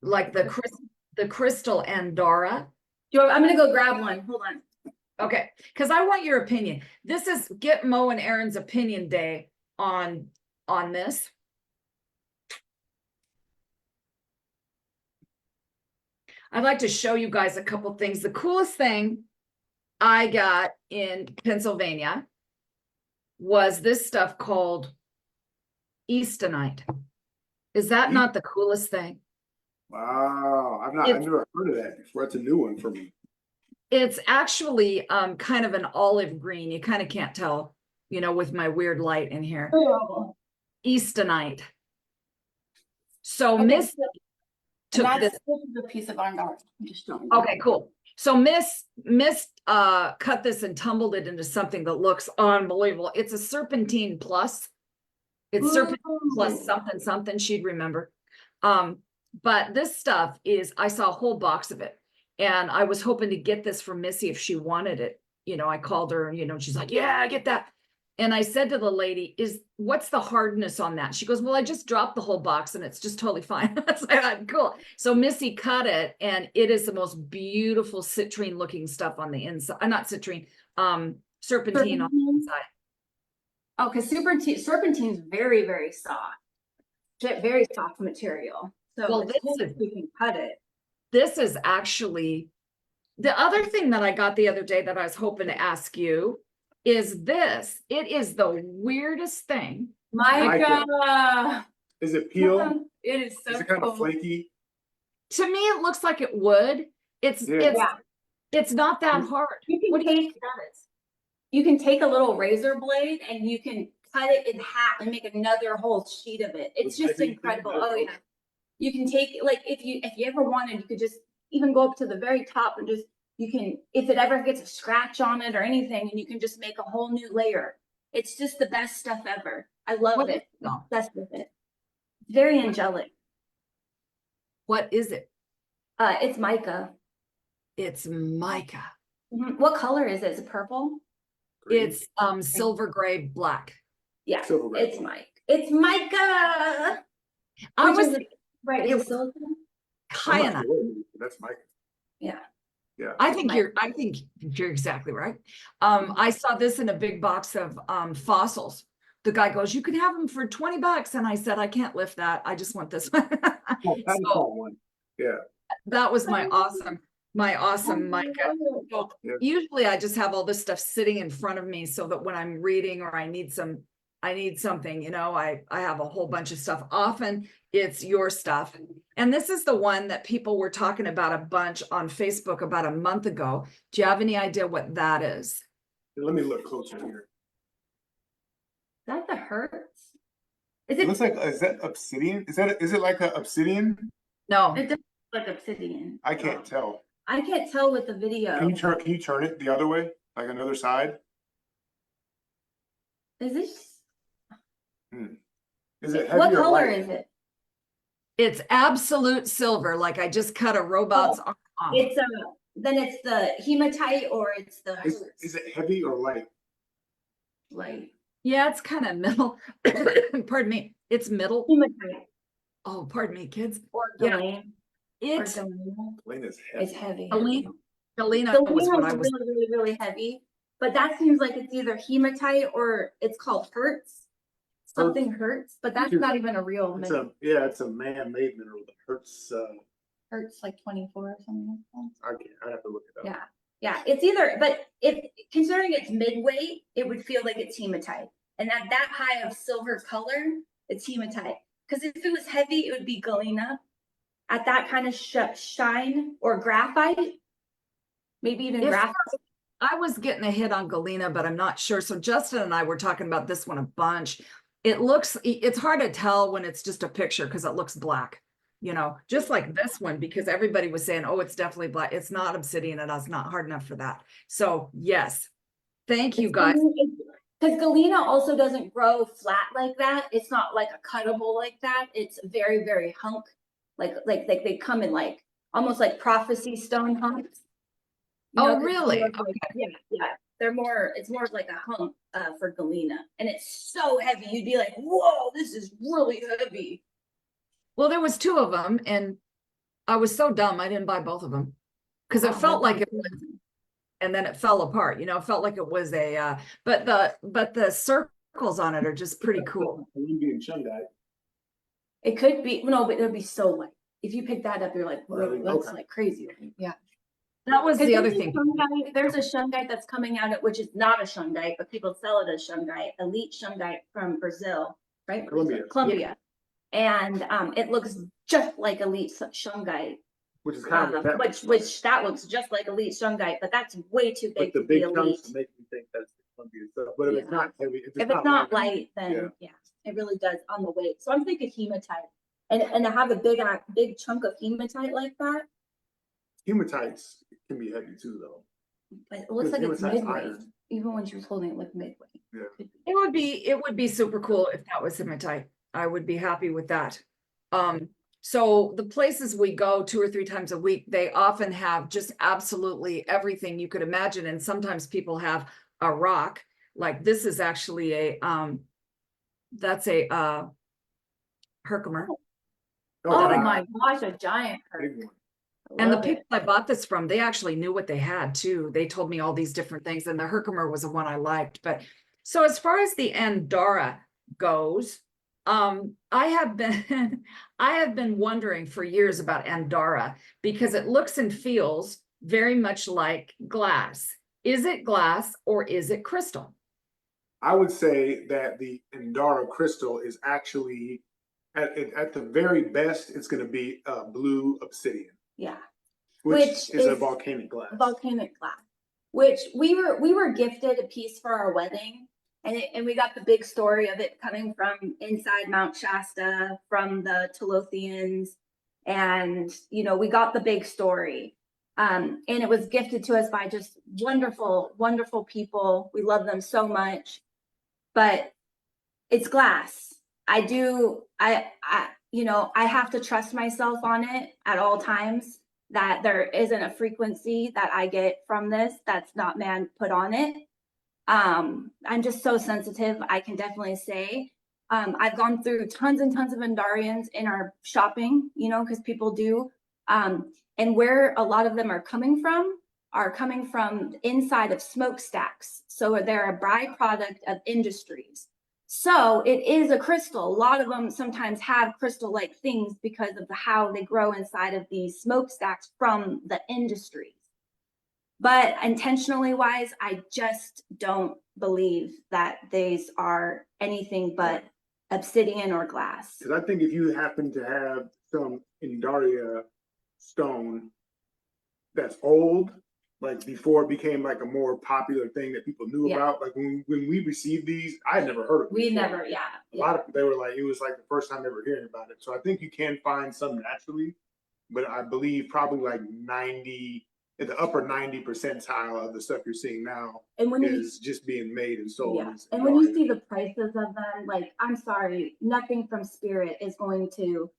the crystal Andorra. I'm gonna go grab one. Hold on. Okay, because I want your opinion. This is Get Mo and Aaron's opinion day on this. I'd like to show you guys a couple things. The coolest thing I got in Pennsylvania was this stuff called Eastonite. Is that not the coolest thing? Wow. I've never heard of that before. It's a new one for me. It's actually kind of an olive green. You kind of can't tell, you know, with my weird light in here. Oh. Eastonite. So Okay, Miss so took this this. is a piece of our art. I'm just showing you. Okay, cool. So Miss cut this and tumbled it into something that looks unbelievable. It's a serpentine plus. It's serpentine plus something she'd remember. But this stuff is, I saw a whole box of it. And I was hoping to get this from Missy if she wanted it. You know, I called her, you know, she's like, yeah, I get that. And I said to the lady, what's the hardness on that? She goes, well, I just dropped the whole box and it's just totally fine. I was like, cool. So Missy cut it and it is the most beautiful citrine looking stuff on the inside. Not citrine, serpentine on the inside. Oh, because serpentine's very, very soft. Very soft material. So Well, it's this cool is- if we can cut it. This is actually the other thing that I got the other day that I was hoping to ask you is this. It is the weirdest thing. My Mica. God. Is it peel? It is so Is it kind cool. of flaky? To me, it looks like it would. It's not that hard. You can What do you take you can take a little razor blade and you can cut it in half and make another whole sheet of it. It's With just piping incredible. thing? Oh yeah. You can take, like, if you ever wanted, you could just even go up to the very top and just, you can, if it ever gets a scratch on it or anything, and you can just make a whole new layer. It's just the best stuff ever. I love it. I'm obsessed with it. Very angelic. What is it? It's mica. It's mica. What color is it? Is it purple? Green? It's silver gray black. Yeah, Silver gray. it's mica. It's mica. I was Right, it it's silicone. high enough. That's Mike. Yeah. Yeah. I think you're exactly right. I saw this in a big box of fossils. The guy goes, you can have them for $20. And I said, I can't lift that. I just want this one. One. Yeah. That was my awesome mica. So usually I just have all this stuff sitting in front of me so that when I'm reading or I need something, you know, I have a whole bunch of stuff. Often it's your stuff. And this is the one that people were talking about a bunch on Facebook about a month ago. Do you have any idea what that is? Let me look closer here. Is that the Hertz? Is It it? looks like, is that obsidian? Is it like a obsidian? No, It does look like obsidian. I can't tell. I can't tell with the video. Can you turn it the other way, like another side? Is this? Is it heavy What or color light? is it? it's absolute silver, like I just cut a robot's arm off. It's then it's the hematite or it's the Is it heavy or light? like Yeah, it's kind of middle. Pardon me. It's middle. hematite Oh, pardon me, kids. or Yeah, galena? it's Elena's It's heavy. heavy. Galena was Galena what is I was. really, really, really heavy, but that seems like it's either hematite or it's called Hertz. Something Hertz, but that's not even a real mineral. It's a man-made mineral that hurts. Hertz like 24 or something like that. I have to look it up. Yeah, it's either, but if considering it's midweight, it would feel like it's hematite. And at that high of silver color, it's hematite. Because if it was heavy, it would be galena. At that kind of shine or graphite, maybe even If graphite. I was getting a hit on Galena, but I'm not sure. So Justin and I were talking about this one a bunch. It's hard to tell when it's just a picture because it looks black, just like this one, because everybody was saying, oh, it's definitely black. It's not obsidian and it's not hard enough for that. So yes, thank you guys. Because galena also doesn't grow flat like that. It's not like a cuttable like that. It's very, very hunk. Like they come in like almost like prophecy stone hunks. Oh, really? Like, yeah. It's more like a hunk for galena. And it's so heavy. You'd be like, whoa, this is really heavy. Well, there was two of them and I was so dumb. I didn't buy both of them because it felt like it was, and then it fell apart, it felt like it was but the circles on it are just pretty cool. Colombian shungite. It could be, no, but it would be so light. If you pick that up, you're like, whoa, that's Okay. like crazy. Yeah. That was the other thing. There's a shungite that's coming out, which is not a shungite, but people sell it as shungite, elite shungite from Brazil, right? Colombia. And it looks just like elite shungite. Which is kind of which that looks just like elite shungite, but that's way too big to be elite. chunks make me think that's Columbia stuff. But if it's not heavy, if it's not light, then yeah, it really does on the weight. So I'm thinking hematite, and to have a big chunk of hematite like that. Hematites can be heavy too, though. But it looks like it's midweight. Even when she was holding it with midweight. Yeah. It would be super cool if that was hematite. I would be happy with that. So the places we go 2 or 3 times a week, they often have just absolutely everything you could imagine. And sometimes people have a rock, like this is actually that's a Herkimer. Oh my gosh, a giant Herc. And the people I bought this from, they actually knew what they had too. They told me all these different things, and the Herkimer was the one I liked. But so as far as the Andorra goes, I have been wondering for years about Andorra because it looks and feels very much like glass. Is it glass or is it crystal? I would say that the Andorra crystal is actually at the very best, it's going to be blue obsidian. Yeah. Which is a volcanic glass. Which we were gifted a piece for our wedding, and we got the big story of it coming from inside Mount Shasta from the Telothians, and we got the big story, and it was gifted to us by just wonderful, wonderful people. We love them so much, but it's glass. I have to trust myself on it at all times. That there isn't a frequency that I get from this that's not man put on it. I'm just so sensitive. I can definitely say I've gone through tons and tons of Andarians in our shopping, because people do. And where a lot of them are coming from inside of smokestacks. So they're a byproduct of industries. So it is a crystal. A lot of them sometimes have crystal-like things because of how they grow inside of these smokestacks from the industries. But intentionally wise, I just don't believe that these are anything but obsidian or glass. Because I think if you happen to have some Indaria stone that's old like before it became like a more popular thing that people knew Yeah. about. Like when we received these, I had never heard of it. We before. never, yeah. A lot of they were like, it was like the first time ever hearing about it. So I think you can find some naturally, but I believe probably like 90 in the upper 90 percentile of the stuff you're seeing now And when is just being made and sold. yeah, and when you see the prices of them, like, I'm sorry, nothing from Spirit is going to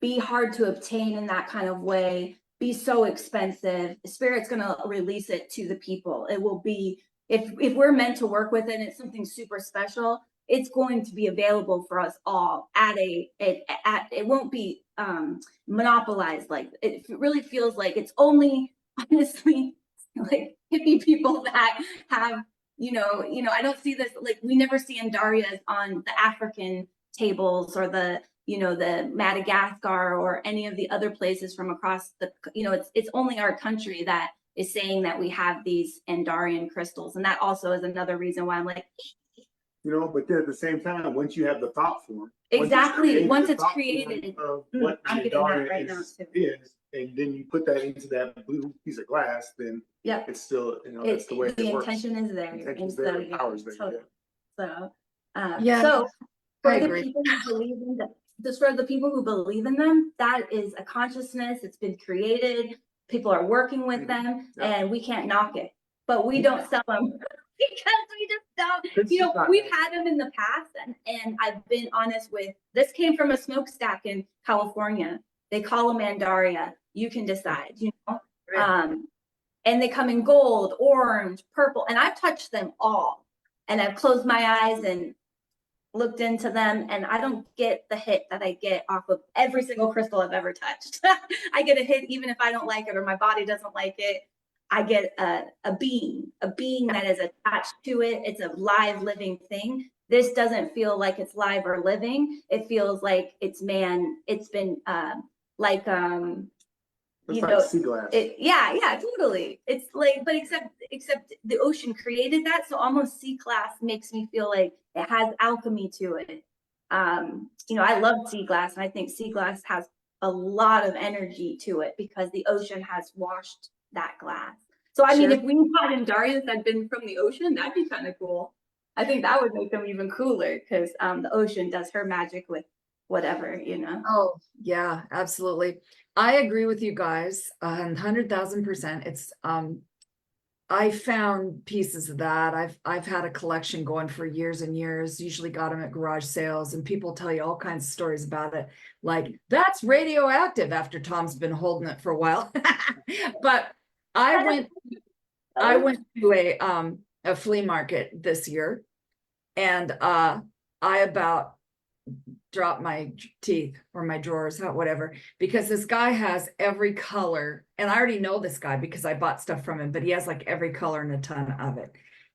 be hard to obtain in that kind of way, be so expensive. Spirit's gonna release it to the people. It will be, if we're meant to work with it and it's something super special, it's going to be available for us all at it won't be monopolized. Like, it really feels like it's only, honestly, like hippie people that have, I don't see this, like, we never see Andarias on the African tables or the Madagascar or any of the other places from across the, it's only our country that is saying that we have these Andarian crystals. And that also is another reason why I'm like, but then at the same time, once you have the thought form, exactly, once it's thought created, form of what I'm the getting that Andarian right now is, too. and then you put that into that blue piece of glass, then Yep. it's still, that's the way the it works. intention is there. Intention's And there, so, the power's there. so, so, Yeah, so for I the agree. people who believe in them, just for the people who believe in them, that is a consciousness. It's been created. People are working with them, and we can't knock it. But we don't sell them because we just don't. We've had them in the past, and I've been honest with. This came from a smokestack in California. They call them Mandaria. You can decide. And they come in gold, orange, purple, and I've touched them all. And I've closed my eyes and looked into them, and I don't get the hit that I get off of every single crystal I've ever touched. I get a hit even if I don't like it or my body doesn't like it. I get a being that is attached to it. It's a live, living thing. This doesn't feel like it's live or living. It feels like it's been like like sea glass. Yeah, totally. It's like, but except the ocean created that, so almost sea glass makes me feel like it has alchemy to it. I love sea glass, and I think sea glass has a lot of energy to it because the ocean has washed that glass. So I mean, if we had Andarians that had been from the ocean, that'd be kind of cool. I think that would make them even cooler because the ocean does her magic with whatever, Oh, yeah, absolutely. I agree with you guys 100,000%. It's I found pieces of that. I've had a collection going for years and years, usually got them at garage sales, and people tell you all kinds of stories about it. Like, that's radioactive after Tom's been holding it for a while. But I went to a flea market this year, and I about drop my teeth or my drawers, whatever, because this guy has every color. And I already know this guy because I bought stuff from him, but he has like every color and a ton of it.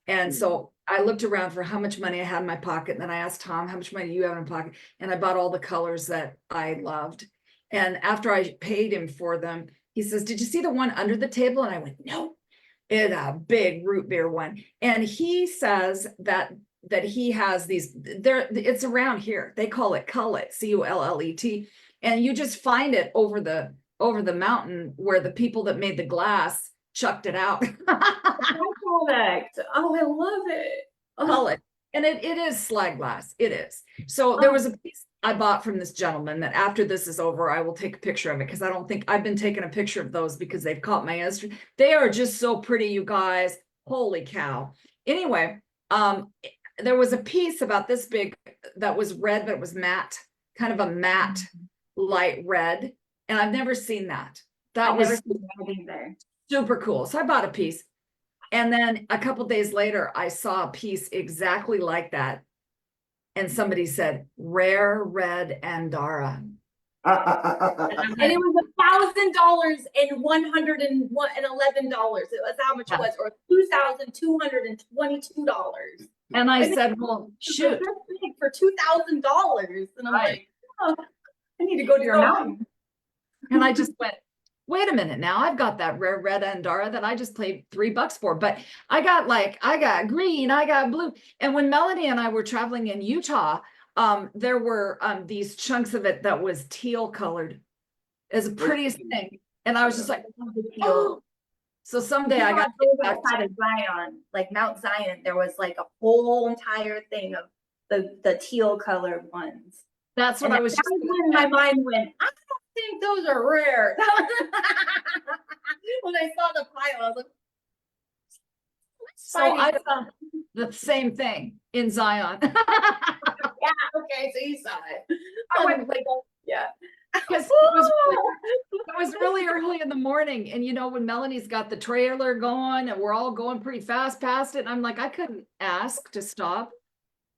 And so I looked around for how much money I had in my pocket. And then I asked Tom, how much money do you have in my pocket? And I bought all the colors that I loved. And after I paid him for them, he says, did you see the one under the table? And I went, no, it's a big root beer one. And he says that he has these, it's around here. They call it cullet, C-U-L-L-E-T. And you just find it over the mountain where the people that made the glass chucked it out. Product. Oh, I love it. Cullet. And it is slag glass. It is. So there was a piece I bought from this gentleman that after this is over, I will take a picture of it because I don't think I've been taking a picture of those because they've caught my interest. They are just so pretty, you guys. Holy cow. Anyway, there was a piece about this big that was red, but it was matte, kind of a matte light red. And I've never seen that. That was super cool. So I bought a piece. And then a couple days later, I saw a piece exactly like that. And somebody said, rare red Andara. And it was $1,000 and $111. It was how much it was, or $2,222. And I said, well, shoot. For $2,000. And I'm like, oh, I need to go to your mountain. And I just went, wait a minute now. I've got that rare red Andara that I just paid $3 for. But I got green, I got blue. And when Melanie and I were traveling in Utah, there were these chunks of it that was teal colored. It's the prettiest thing. And I was just like, oh. So someday I got to People get back to- outside of Zion, like Mount Zion, there was like a whole entire thing of the teal colored ones. That's what And I was that just was gonna when say. my mind went, I don't think those are rare. When I saw the pile, I was like, So Spidey I said- saw the same thing in Zion. yeah, okay, so you saw it. I went like, oh, yeah. Because it was really early in the morning. And you know, when Melanie's got the trailer going and we're all going pretty fast past it, and I'm like, I couldn't ask to stop.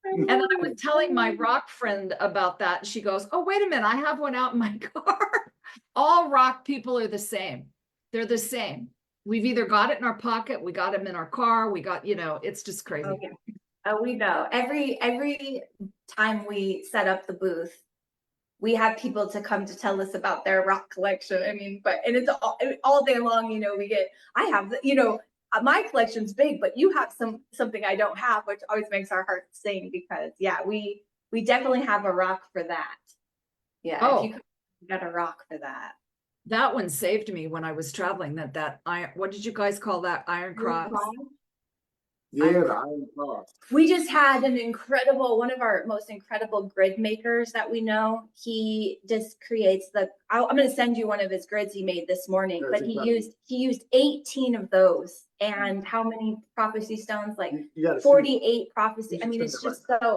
And then I was telling my rock friend about that. And she goes, oh, wait a minute, I have one out in my car. All rock people are the same. They're the same. We've either got it in our pocket, we got them in our car, we got, you know, it's just crazy. Okay. Oh, we know. Every time we set up the booth, we have people to come to tell us about their rock collection. I mean, and it's all day long, you know, I have, my collection's big, but you have something I don't have, which always makes our hearts sing because yeah, we definitely have a rock for that. Yeah. Oh. If you got a rock for that. That one saved me when I was traveling, that iron, what did you guys call that? Iron cross? Yeah, the Iron Cross. We just had one of our most incredible grid makers that we know. He just creates I'm going to send you one of his grids he made this morning, That's but incredible. he used 18 of those. And how many prophecy stones? Like You gotta see 48 prophecy. You I mean, should send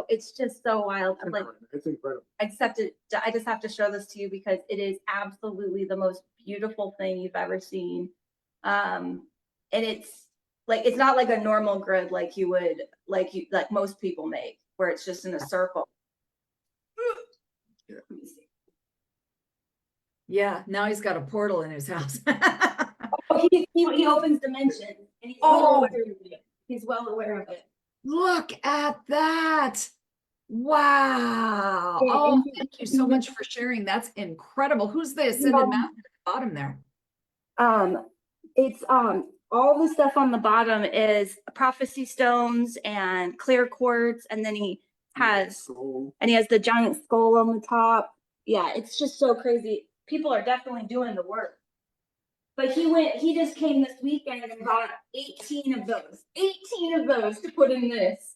it's just so wild. it. Like, It's incredible. I just have to show this to you because it is absolutely the most beautiful thing you've ever seen. And it's not like a normal grid like most people make, where it's just in a circle. Yeah. Let me see. Yeah, now he's got a portal in his house. Oh, he opens dimensions, and he's well aware of it. He's well aware of it. Look at that. Wow. Yeah, Oh, and thank you so much for sharing. That's incredible. Who's the ascended master at the bottom there? It's all the stuff on the bottom is prophecy stones and clear quartz, and then he has the giant skull on the top. Yeah, it's just so crazy. People are definitely doing the work. But he just came this weekend and bought 18 of those. 18 of those to put in this.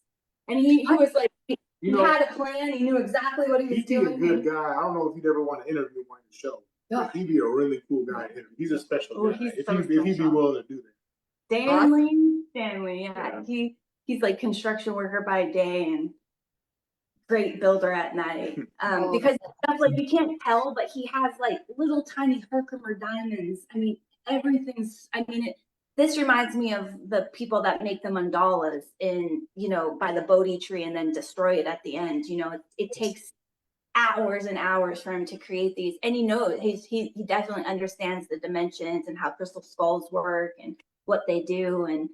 And he was like, he had a plan, he knew exactly what he was doing. He'd be a good guy. I don't know if you'd ever want to interview him on the show. Yeah. He'd be a really cool guy to interview. He's a special guy. If he'd be willing to do that. Stanley, yeah. He's like construction worker by day and great builder at night. Because stuff like you can't tell, but he has like little tiny Herkimer diamonds. I mean, this reminds me of the people that make the mandalas by the Bodhi tree and then destroy it at the end. You know, it takes hours and hours for him to create these, and he definitely understands the dimensions and how crystal skulls work and what they do. And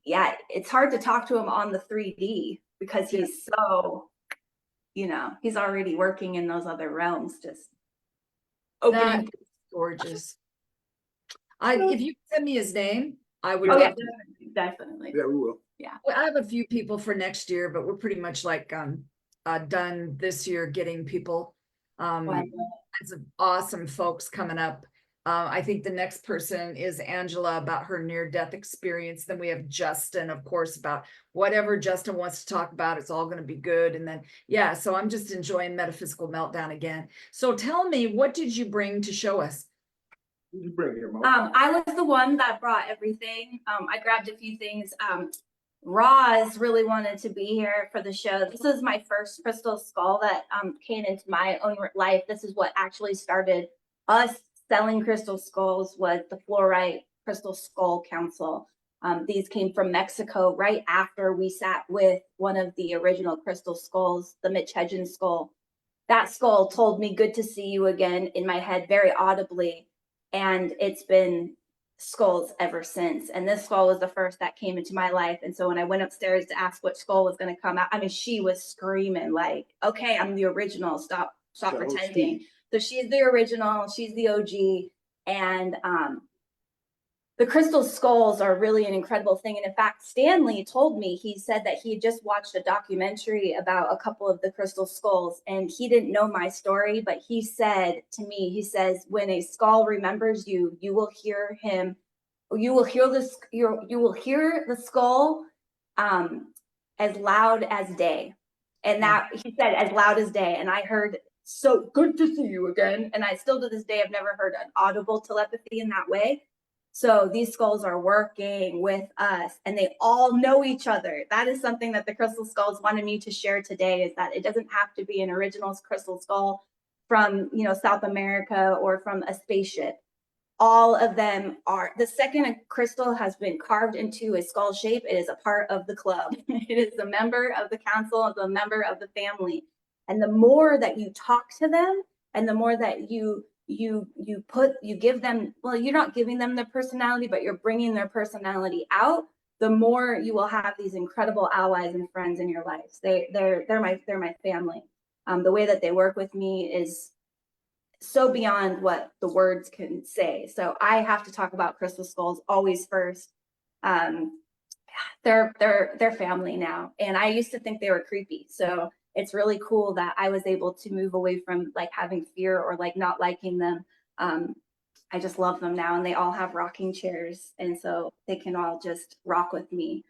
yeah, it's hard to talk to him on the 3D because he's so, he's already working in those other realms, just opening. That's gorgeous. If you send me his name, I would. Oh yeah, definitely. Yeah, we will. Yeah. I have a few people for next year, but we're pretty much like done this year getting people. Lots of awesome folks coming up. I think the next person is Angela about her near-death experience. Then we have Justin, of course, about whatever Justin wants to talk about. It's all going to be good. And then, yeah, so I'm just enjoying Metaphysical Meltdown again. So tell me, what did you bring to show us? What did you bring here, Mo? I was the one that brought everything. I grabbed a few things. Roz really wanted to be here for the show. This is my first crystal skull that came into my own life. This is what actually started us selling crystal skulls, was the Fluorite Crystal Skull Council. These came from Mexico right after we sat with one of the original crystal skulls, the Mitch Hedgens skull. That skull told me, "Good to see you again," in my head very audibly. And it's been skulls ever since. And this skull was the first that came into my life. And so when I went upstairs to ask what skull was going to come out, I mean, she was screaming like, "Okay, I'm the original. Stop pretending." So she's the original, she's the OG. And the crystal skulls are really an incredible thing. And in fact, Stanley told me, he said that he had just watched a documentary about a couple of the crystal skulls, and he didn't know my story, but he said to me, he says, when a skull remembers you, you will hear him you will hear this, you will hear the skull as loud as day. And that, he said, as loud as day. And I heard, so good to see you again. And I still to this day, I've never heard an audible telepathy in that way. So these skulls are working with us and they all know each other. That is something that the crystal skulls wanted me to share today, is that it doesn't have to be an original crystal skull from, you know, South America or from a spaceship. All of them are, the second a crystal has been carved into a skull shape, it is a part of the club. It is a member of the council, a member of the family. And the more that you talk to them and the more that you give them, well, you're not giving them their personality, but you're bringing their personality out, the more you will have these incredible allies and friends in your lives. They're my family. The way that they work with me is so beyond what the words can say. So I have to talk about crystal skulls always first. They're family now, and I used to think they were creepy. So it's really cool that I was able to move away from like having fear or like not liking them. I just love them now, and they all have rocking chairs, and so they can all just rock with me.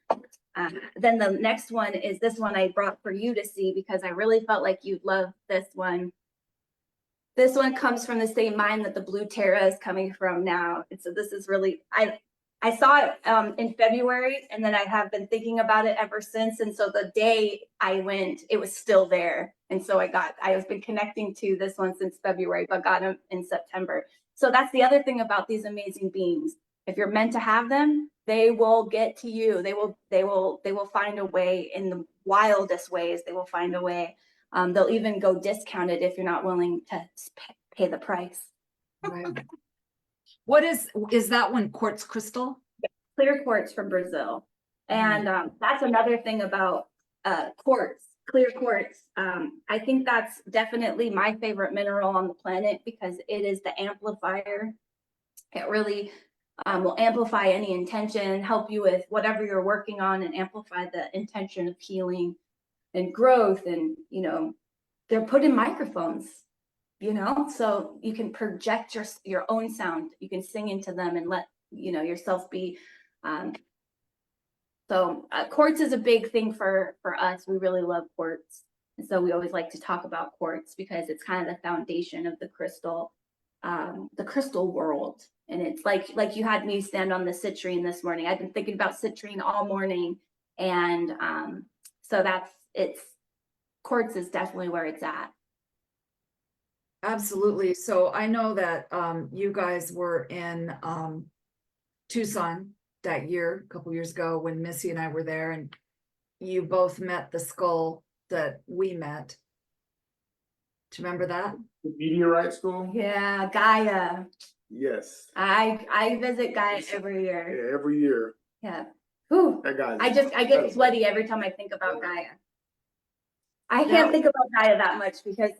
Then the next one is this one I brought for you to see because I really felt like you'd love this one. This one comes from the same mine that the blue Terra is coming from now. And so this is really, I saw it in February, and then I have been thinking about it ever since. And so the day I went, it was still there. And so I have been connecting to this one since February, but got them in September. So that's the other thing about these amazing beings. If you're meant to have them, they will get to you. They will find a way in the wildest ways. They will find a way. They'll even go discounted if you're not willing to pay the price. Right. What is that one quartz crystal? Clear quartz from Brazil. And that's another thing about quartz, clear quartz. I think that's definitely my favorite mineral on the planet because it is the amplifier. It really will amplify any intention, help you with whatever you're working on, and amplify the intention of healing and growth. And, you know, they're put in microphones, you know, so you can project your own sound. You can sing into them and let, you know, yourself be. So quartz is a big thing for us. We really love quartz. And so we always like to talk about quartz because it's kind of the foundation of the crystal world. And it's like you had me stand on the citrine this morning. I've been thinking about citrine all morning. And so quartz is definitely where it's at. Absolutely. So I know that you guys were in Tucson that year, a couple years ago, when Missy and I were there, and you both met the skull that we met. Do you remember that? The meteorite school? Yeah, Gaia. Yes. I visit Gaia every year. Yeah, every year. Yeah. Whew. That guy's I get sweaty every time I think about Gaia. I can't think about Gaia that much because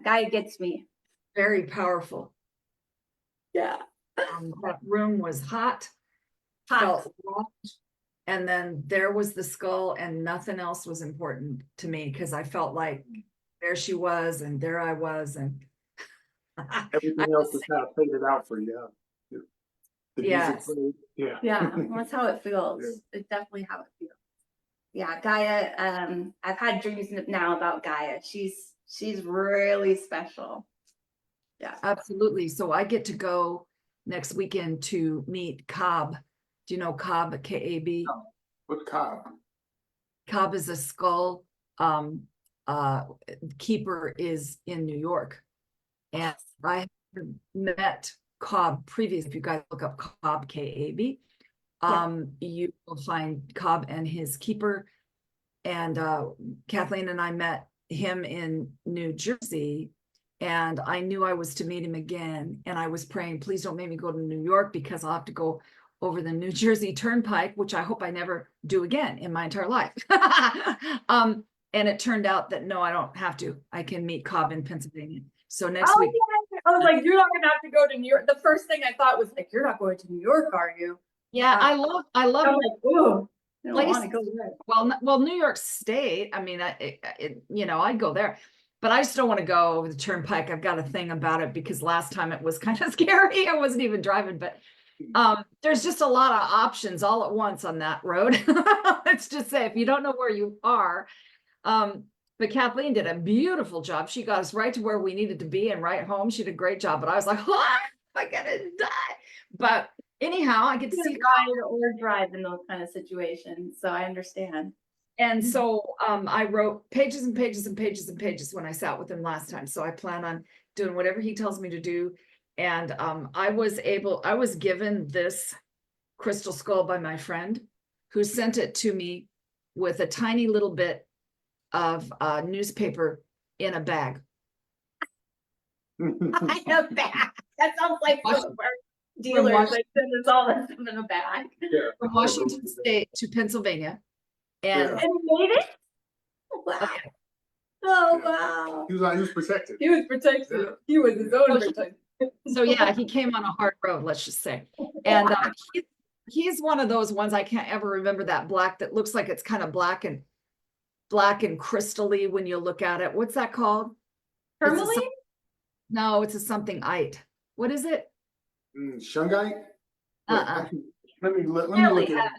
Gaia gets me. Very powerful. Yeah. That room was hot. Felt warm. And then there was the skull, and nothing else was important to me because I felt like there she was, and there I was, and everything else is kind of faded out for you. The yes. music, yeah. Yeah, that's how it feels. Yeah. It's definitely how it feels. Yeah, Gaia. I've had dreams now about Gaia. She's really special. Yeah, Absolutely. So I get to go next weekend to meet Cobb. Do you know Cobb? K-A-B? What Cobb? Cobb is a skull keeper is in New York. And I met Cobb previously. If you guys look up Cobb, K-A-B, you will find Cobb and his keeper. And Kathleen and I met him in New Jersey, and I knew I was to meet him again. And I was praying, please don't make me go to New York because I'll have to go over the New Jersey Turnpike, which I hope I never do again in my entire life. And it turned out that no, I don't have to. I can meet Cobb in Pennsylvania. So next week. Yeah. I was like, you're not gonna have to go to New York. The first thing I thought was like, you're not going to New York, are you? Yeah, I love. I'm like, ooh, I don't Like, want to go there. Well, New York State. I mean, I'd go there, but I just don't want to go over the turnpike. I've got a thing about it because last time it was kind of scary. I wasn't even driving, but There's just a lot of options all at once on that road. Let's just say, if you don't know where you are, but Kathleen did a beautiful job. She got us right to where we needed to be and right home. She did a great job, but I was like, oh, I'm gonna die. But anyhow, I get to see ride or drive in those kind of situations, so I understand. And so I wrote pages and pages and pages and pages when I sat with him last time. So I plan on doing whatever he tells me to do. And I was given this crystal skull by my friend, who sent it to me with a tiny little bit of newspaper in a bag. I know that. That sounds like dealers. They send us all this in a bag. Yeah. From Washington State to Pennsylvania. And And he made it? Wow. Oh, wow. He was protected. He was protected. Yeah. He was his own protector. so yeah, he came on a hard road, let's just say. And he's one of those ones, I can't ever remember that black that looks like it's kind of black and crystally when you look at it. What's that called? Tourmaline? No, it's a something-ite. What is it? Shungite? Uh-uh. Let me look Really at it. heavy.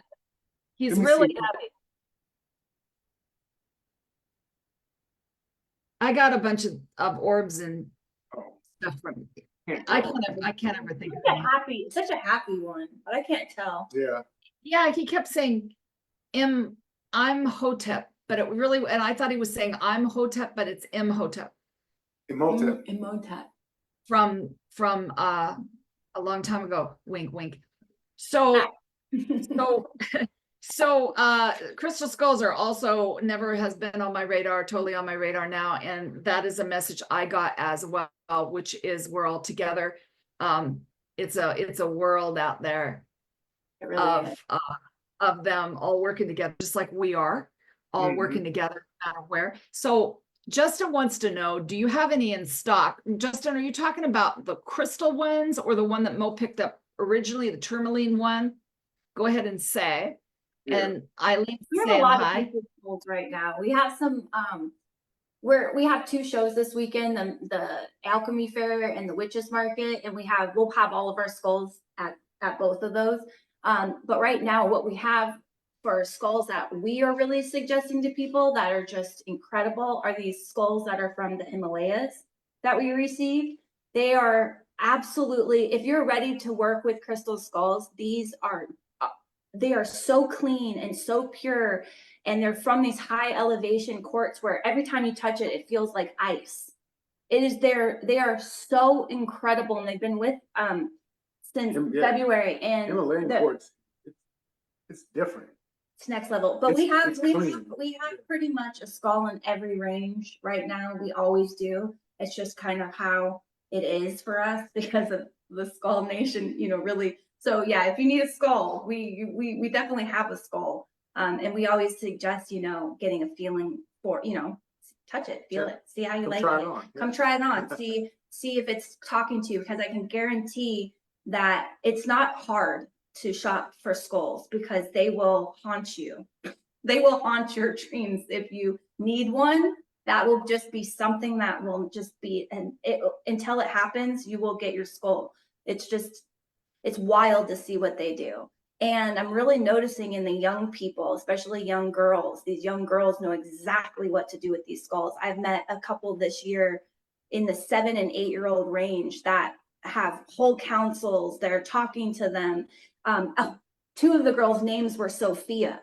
He's Let me really see. heavy. I got a bunch of orbs and Oh, stuff from can't I tell. can't ever think of it. Such a happy one, but I can't tell. Yeah. Yeah, he kept saying I'm Hotep, but it really, and I thought he was saying I'm Hotep, but it's Imhotep Imhotep. Imhotep. from a long time ago. Wink, wink. So crystal skulls are also never has been on my radar, totally on my radar now. And that is a message I got as well, which is we're all together. It's a world out there It really is. of them all working together, just like we are all working together, no matter where. So Justin wants to know, do you have any in stock? Justin, are you talking about the crystal ones or the one that Mo picked up originally, the tourmaline one? Go ahead and say. Yeah. And Eileen, We have saying a lot hi. of crystal skulls right now. We have some we have 2 shows this weekend, the Alchemy Fair and the Witches Market, and we'll have all of our skulls at both of those. But right now what we have for skulls that we are really suggesting to people that are just incredible are these skulls that are from the Himalayas that we received. They are absolutely, if you're ready to work with crystal skulls, they are so clean and so pure, and they're from these high elevation quartz where every time you touch it, it feels like ice. They are so incredible, and they've been with since February, and Himalayan quartz. It's different. it's next level. But we have clean. pretty much a skull in every range right now. We always do. It's just kind of how it is for us because of the Skull Nation, really. So yeah, if you need a skull, we definitely have a skull. And we always suggest, getting a feeling for, touch it, feel it, see how you like it. Come try it on. See if it's talking to you, because I can guarantee that it's not hard to shop for skulls, because they will haunt you. They will haunt your dreams. If you need one, that will just be something that will just be, until it happens, you will get your skull. It's wild to see what they do. And I'm really noticing in the young people, especially young girls, these young girls know exactly what to do with these skulls. I've met a couple this year in the 7 and 8 year old range that have whole councils. They're talking to them. 2 of the girls' names were Sophia.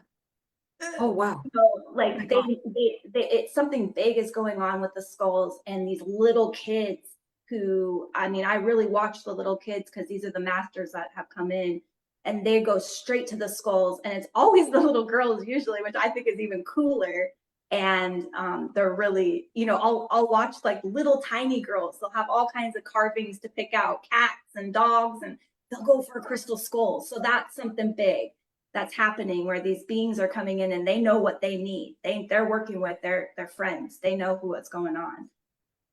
Oh, wow. So like it's something big is going on with the skulls, and these little kids who, I really watch the little kids, because these are the masters that have come in, and they go straight to the skulls, and it's always the little girls usually, which I think is even cooler. And they're really, I'll watch like little tiny girls. They'll have all kinds of carvings to pick out, cats and dogs, and they'll go for a crystal skull. So that's something big that's happening, where these beings are coming in and they know what they need. They're working with their friends. They know what's going on.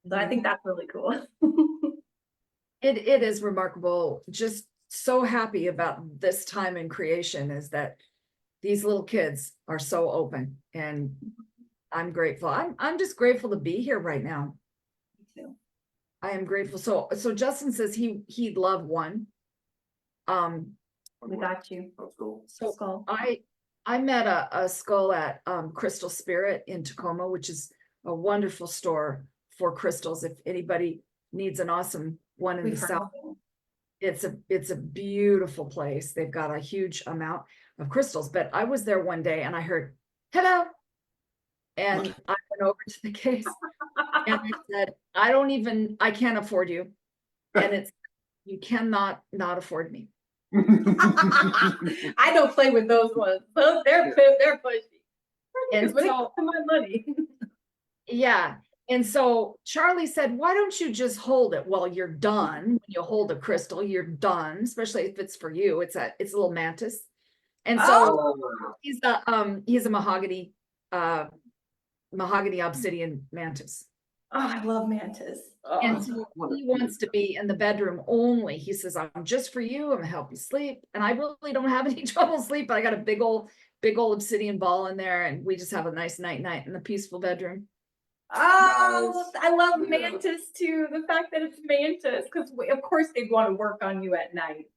So I think that's really cool. It is remarkable. Just so happy about this time in creation is that these little kids are so open, and I'm grateful. I'm just grateful to be here right now. Me too. I am grateful. So Justin says he'd love one. We got you. Let's go. So Skull. I met a skull at Crystal Spirit in Tacoma, which is a wonderful store for crystals. If anybody needs an awesome one in the We've heard South, of it. it's a beautiful place. They've got a huge amount of crystals. But I was there one day and I heard, hello. And I went over to the case and I said, I can't afford you. And you cannot not afford me. I don't play with those ones. They're pushy. And When it so, comes to my money. yeah. And so Charlie said, why don't you just hold it? Well, you're done. When you hold a crystal, you're done, especially if it's for you. It's a little mantis. And so he's a mahogany obsidian mantis. Oh, I love mantis. Oh. And so he wants to be in the bedroom only. He says, I'm just for you. I'm gonna help you sleep. And I really don't have any trouble sleep. I got a big old obsidian ball in there, and we just have a nice night in the peaceful bedroom. Oh, Nice. I love Yeah. mantis too. The fact that it's mantis, because of course they'd want to work on you at night.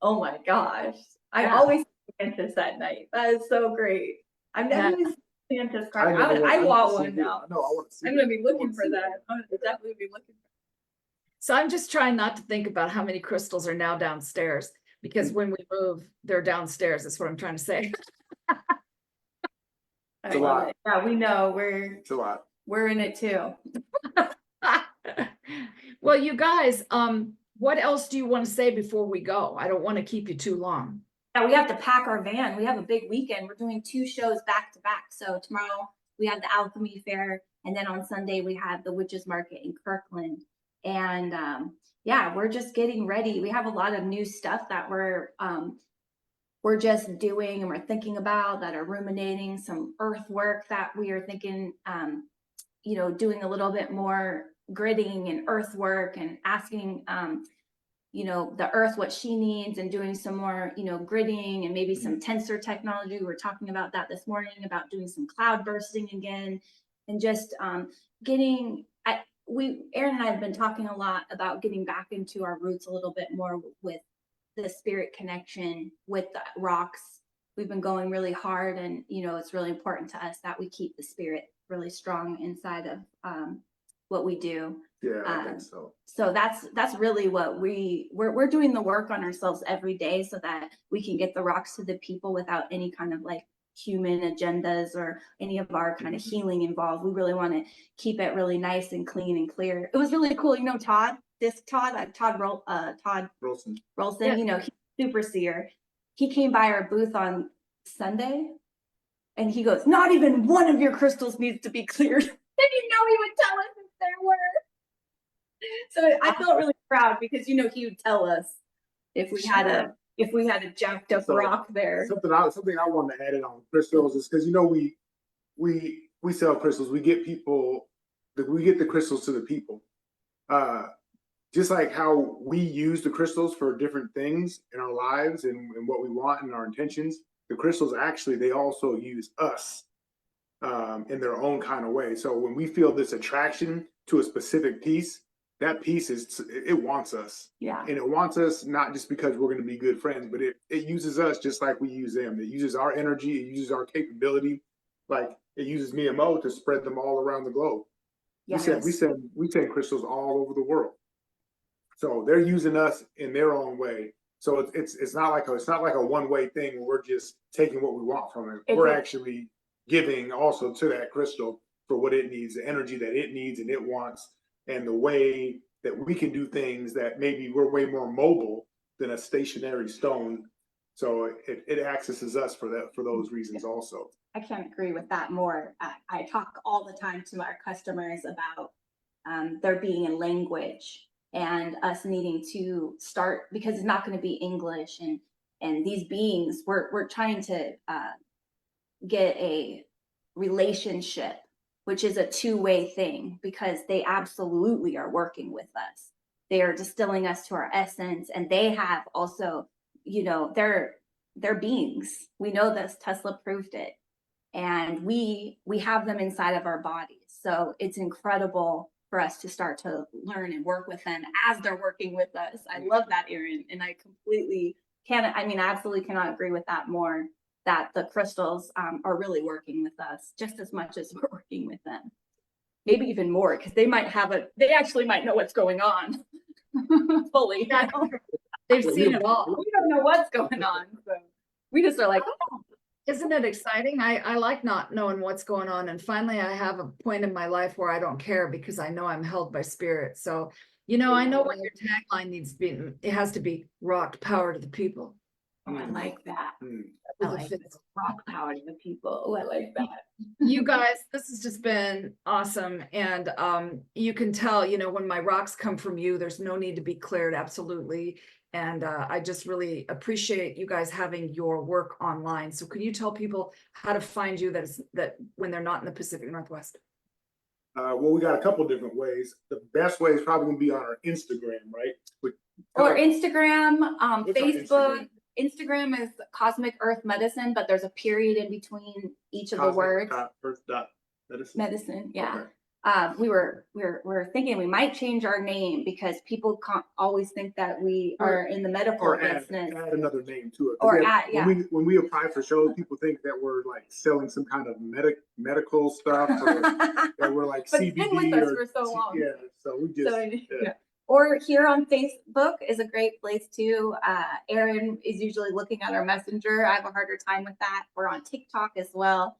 Oh my gosh. I Yeah. always see mantis at night. That is so great. I've never Yeah. seen mantis card. I want one now. No, I want to see. I'm gonna be looking for that. I'm gonna definitely be looking for So I'm just trying not to think about how many crystals are now downstairs, because when we move, they're downstairs. That's what I'm trying to say. I It's a love lot. it. Yeah, we know It's a lot. we're in it too. Well, you guys, what else do you want to say before we go? I don't want to keep you too long. Yeah, we have to pack our van. We have a big weekend. We're doing 2 shows back to back. So tomorrow we have the Alchemy Fair, and then on Sunday we have the Witches Market in Kirkland. And yeah, we're just getting ready. We have a lot of new stuff that we're just doing and we're thinking about, that are ruminating, some earth work that we are thinking, doing a little bit more gridding and earth work, and asking, the earth what she needs, and doing some more, gridding and maybe some tensor technology. We were talking about that this morning, about doing some cloud bursting again, and just Aaron and I have been talking a lot about getting back into our roots a little bit more with the spirit connection with the rocks. We've been going really hard, and it's really important to us that we keep the spirit really strong inside of what we do. Yeah, I think so. So that's really what we're doing, the work on ourselves every day, so that we can get the rocks to the people without any kind of like human agendas or any of our kind of healing involved. We really want to keep it really nice and clean and clear. It was really cool. Todd Rolson. Rolson, he's super seer. He came by our booth on Sunday and he goes, not even one of your crystals needs to be cleared. And he would tell us if there were. So I felt really proud because he would tell us if we had a jacked up rock there. Something I wanted to add in on crystals is because we sell crystals. We get the crystals to the people. Just like how we use the crystals for different things in our lives and what we want and our intentions, the crystals they also use us in their own kind of way. So when we feel this attraction to a specific piece, that piece it wants us. Yeah. And it wants us not just because we're going to be good friends, but it uses us just like we use them. It uses our energy. It uses our capability. Like it uses me and Mo to spread them all around the globe. Yes. We send crystals all over the world. So they're using us in their own way. So it's not like a one-way thing where we're just taking what we want from it. We're actually giving also to that crystal for what it needs, the energy that it needs and it wants, and the way that we can do things that maybe we're way more mobile than a stationary stone. So it accesses us for those reasons also. I can't agree with that more. I talk all the time to our customers about there being a language and us needing to start, because it's not going to be English, and these beings, we're trying to get a relationship, which is a two-way thing, because they absolutely are working with us. They are distilling us to our essence, and they have also, they're beings. We know this. Tesla proved it, and we have them inside of our bodies. So it's incredible for us to start to learn and work with them as they're working with us. I love that, Aaron, and I completely I mean, I absolutely cannot agree with that more, that the crystals are really working with us just as much as we're working with them. Maybe even more, because they actually might know what's going on fully. Yeah. They've seen it all. We don't know what's going on. So we just are like, oh. Isn't it exciting? I like not knowing what's going on. And finally, I have a point in my life where I don't care because I know I'm held by spirit. So, you know, I know what your tagline needs to be. It has to be rock power to the people. Oh, I like that. I With a like fist. this. Rock power to the people. Oh, I like that. You guys, this has just been awesome. And you can tell, you know, when my rocks come from you, there's no need to be cleared. Absolutely. And I just really appreciate you guys having your work online. So can you tell people how to find you that when they're not in the Pacific Northwest? Well, we got a couple different ways. The best way is probably gonna be on our Instagram, right? Or Instagram, What's our Facebook. Instagram is Cosmic Earth Medicine, but there's a period in between each of the words. Medicine. Medicine, yeah. Okay. We're thinking we might change our name because people can't always think that we are in the medical Or add business. another name to it. Or Yeah, add, yeah. when we apply for shows, people think that we're like selling some kind of medical stuff, or that we're like But it's been with CBD us or for so long. yeah. So we just Yeah. Or here on Facebook is a great place too. Erin is usually looking at our messenger. I have a harder time with that. We're on TikTok as well.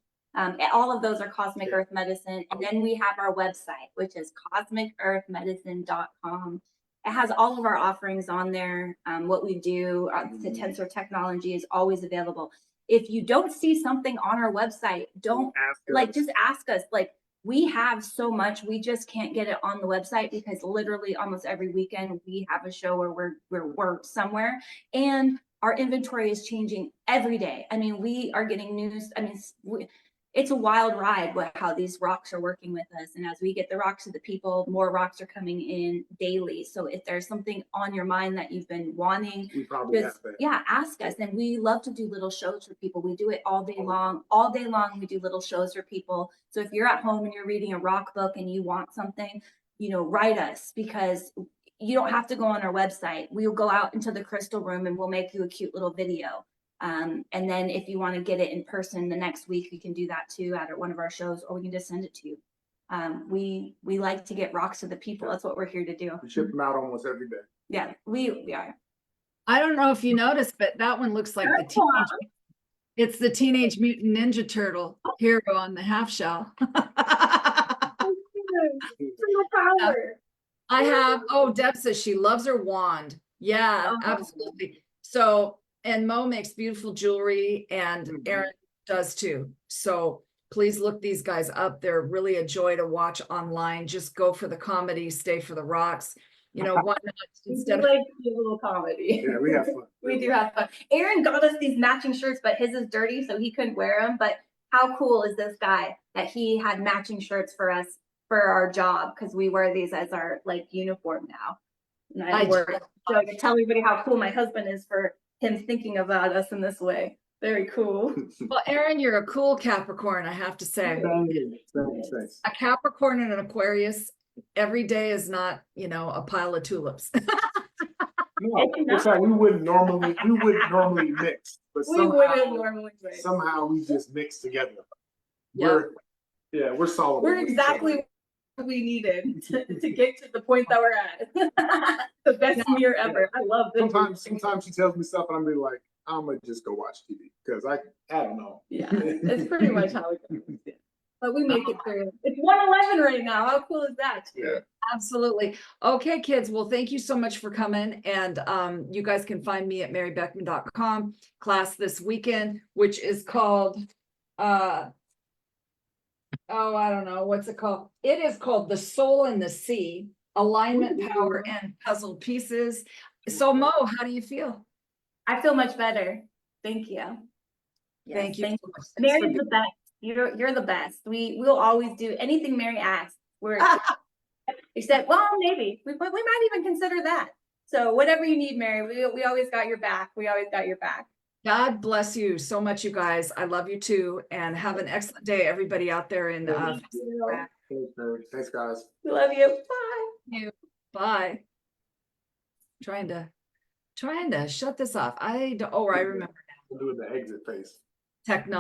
All of those are Cosmic Earth Medicine. And then we have our website, which is cosmicearthmedicine.com. It has all of our offerings on there. What we do, the Tensor technology is always available. If you don't see something on our website, just ask us. Like, we have so much, we just can't get it on the website because literally almost every weekend we have a show where we're somewhere, and our inventory is changing every day. I mean, we are getting news. I mean, it's a wild ride how these rocks are working with us. And as we get the rocks to the people, more rocks are coming in daily. So if there's something on your mind that you've been wanting, we probably have that. Yeah, ask us. And we love to do little shows for people. We do it all day long. All day long, we do little shows for people. So if you're at home and you're reading a rock book and you want something, you know, write us, because you don't have to go on our website. We'll go out into the crystal room and we'll make you a cute little video. And then if you want to get it in person the next week, we can do that too at one of our shows, or we can just send it to you. We like to get rocks to the people. That's what we're here to do. We ship them out almost every day. Yeah, we are. I don't know if you noticed, but that one looks like it's the Teenage Mutant Ninja Turtle hero on the half shell. I have, Deb says she loves her wand. Yeah, absolutely. So, and Mo makes beautiful jewelry, and Erin does too. So please look these guys up. They're really a joy to watch online. Just go for the comedy, stay for the rocks. You know, why not instead of a little comedy? Yeah, we have fun. We do have fun. Erin got us these matching shirts, but his is dirty, so he couldn't wear them. But how cool is this guy that he had matching shirts for us for our job, because we wear these as our like uniform now. And so to tell everybody how cool my husband is for him thinking about us in this way. Very cool. Well, Erin, you're a cool Capricorn, I have to say. Thanks. A Capricorn and an Aquarius every day is not, you know, a pile of tulips. No, it's like we wouldn't normally mix, but somehow we just mix together. We're solid. We're exactly what we needed to get to the point that we're at. The best year ever. I love this. Sometimes she tells me stuff and I'm be like, I'm gonna just go watch TV because I don't know. Yeah, it's pretty much how it goes. But we make it through. It's 1:11 right now. How cool is that? Yeah, absolutely. Okay, kids. Well, thank you so much for coming. And you guys can find me at marybeckman.com. Class this weekend, which is called I don't know, what's it called? It is called The Soul in the Sea, Alignment, Power, and Puzzle Pieces. So Mo, how do you feel? I feel much better. Thank you. Yes, thank you. Mary's the best. You're the best. We'll always do anything Mary asks. We're except, well, maybe we might even consider that. So whatever you need, Mary, we always got your back. We always got your back. God bless you so much, you guys. I love you too, and have an excellent day, everybody out there in Thanks, guys. We love you. Bye. Bye. Trying to Trying to shut this off. I remember Doing the exit face. technology.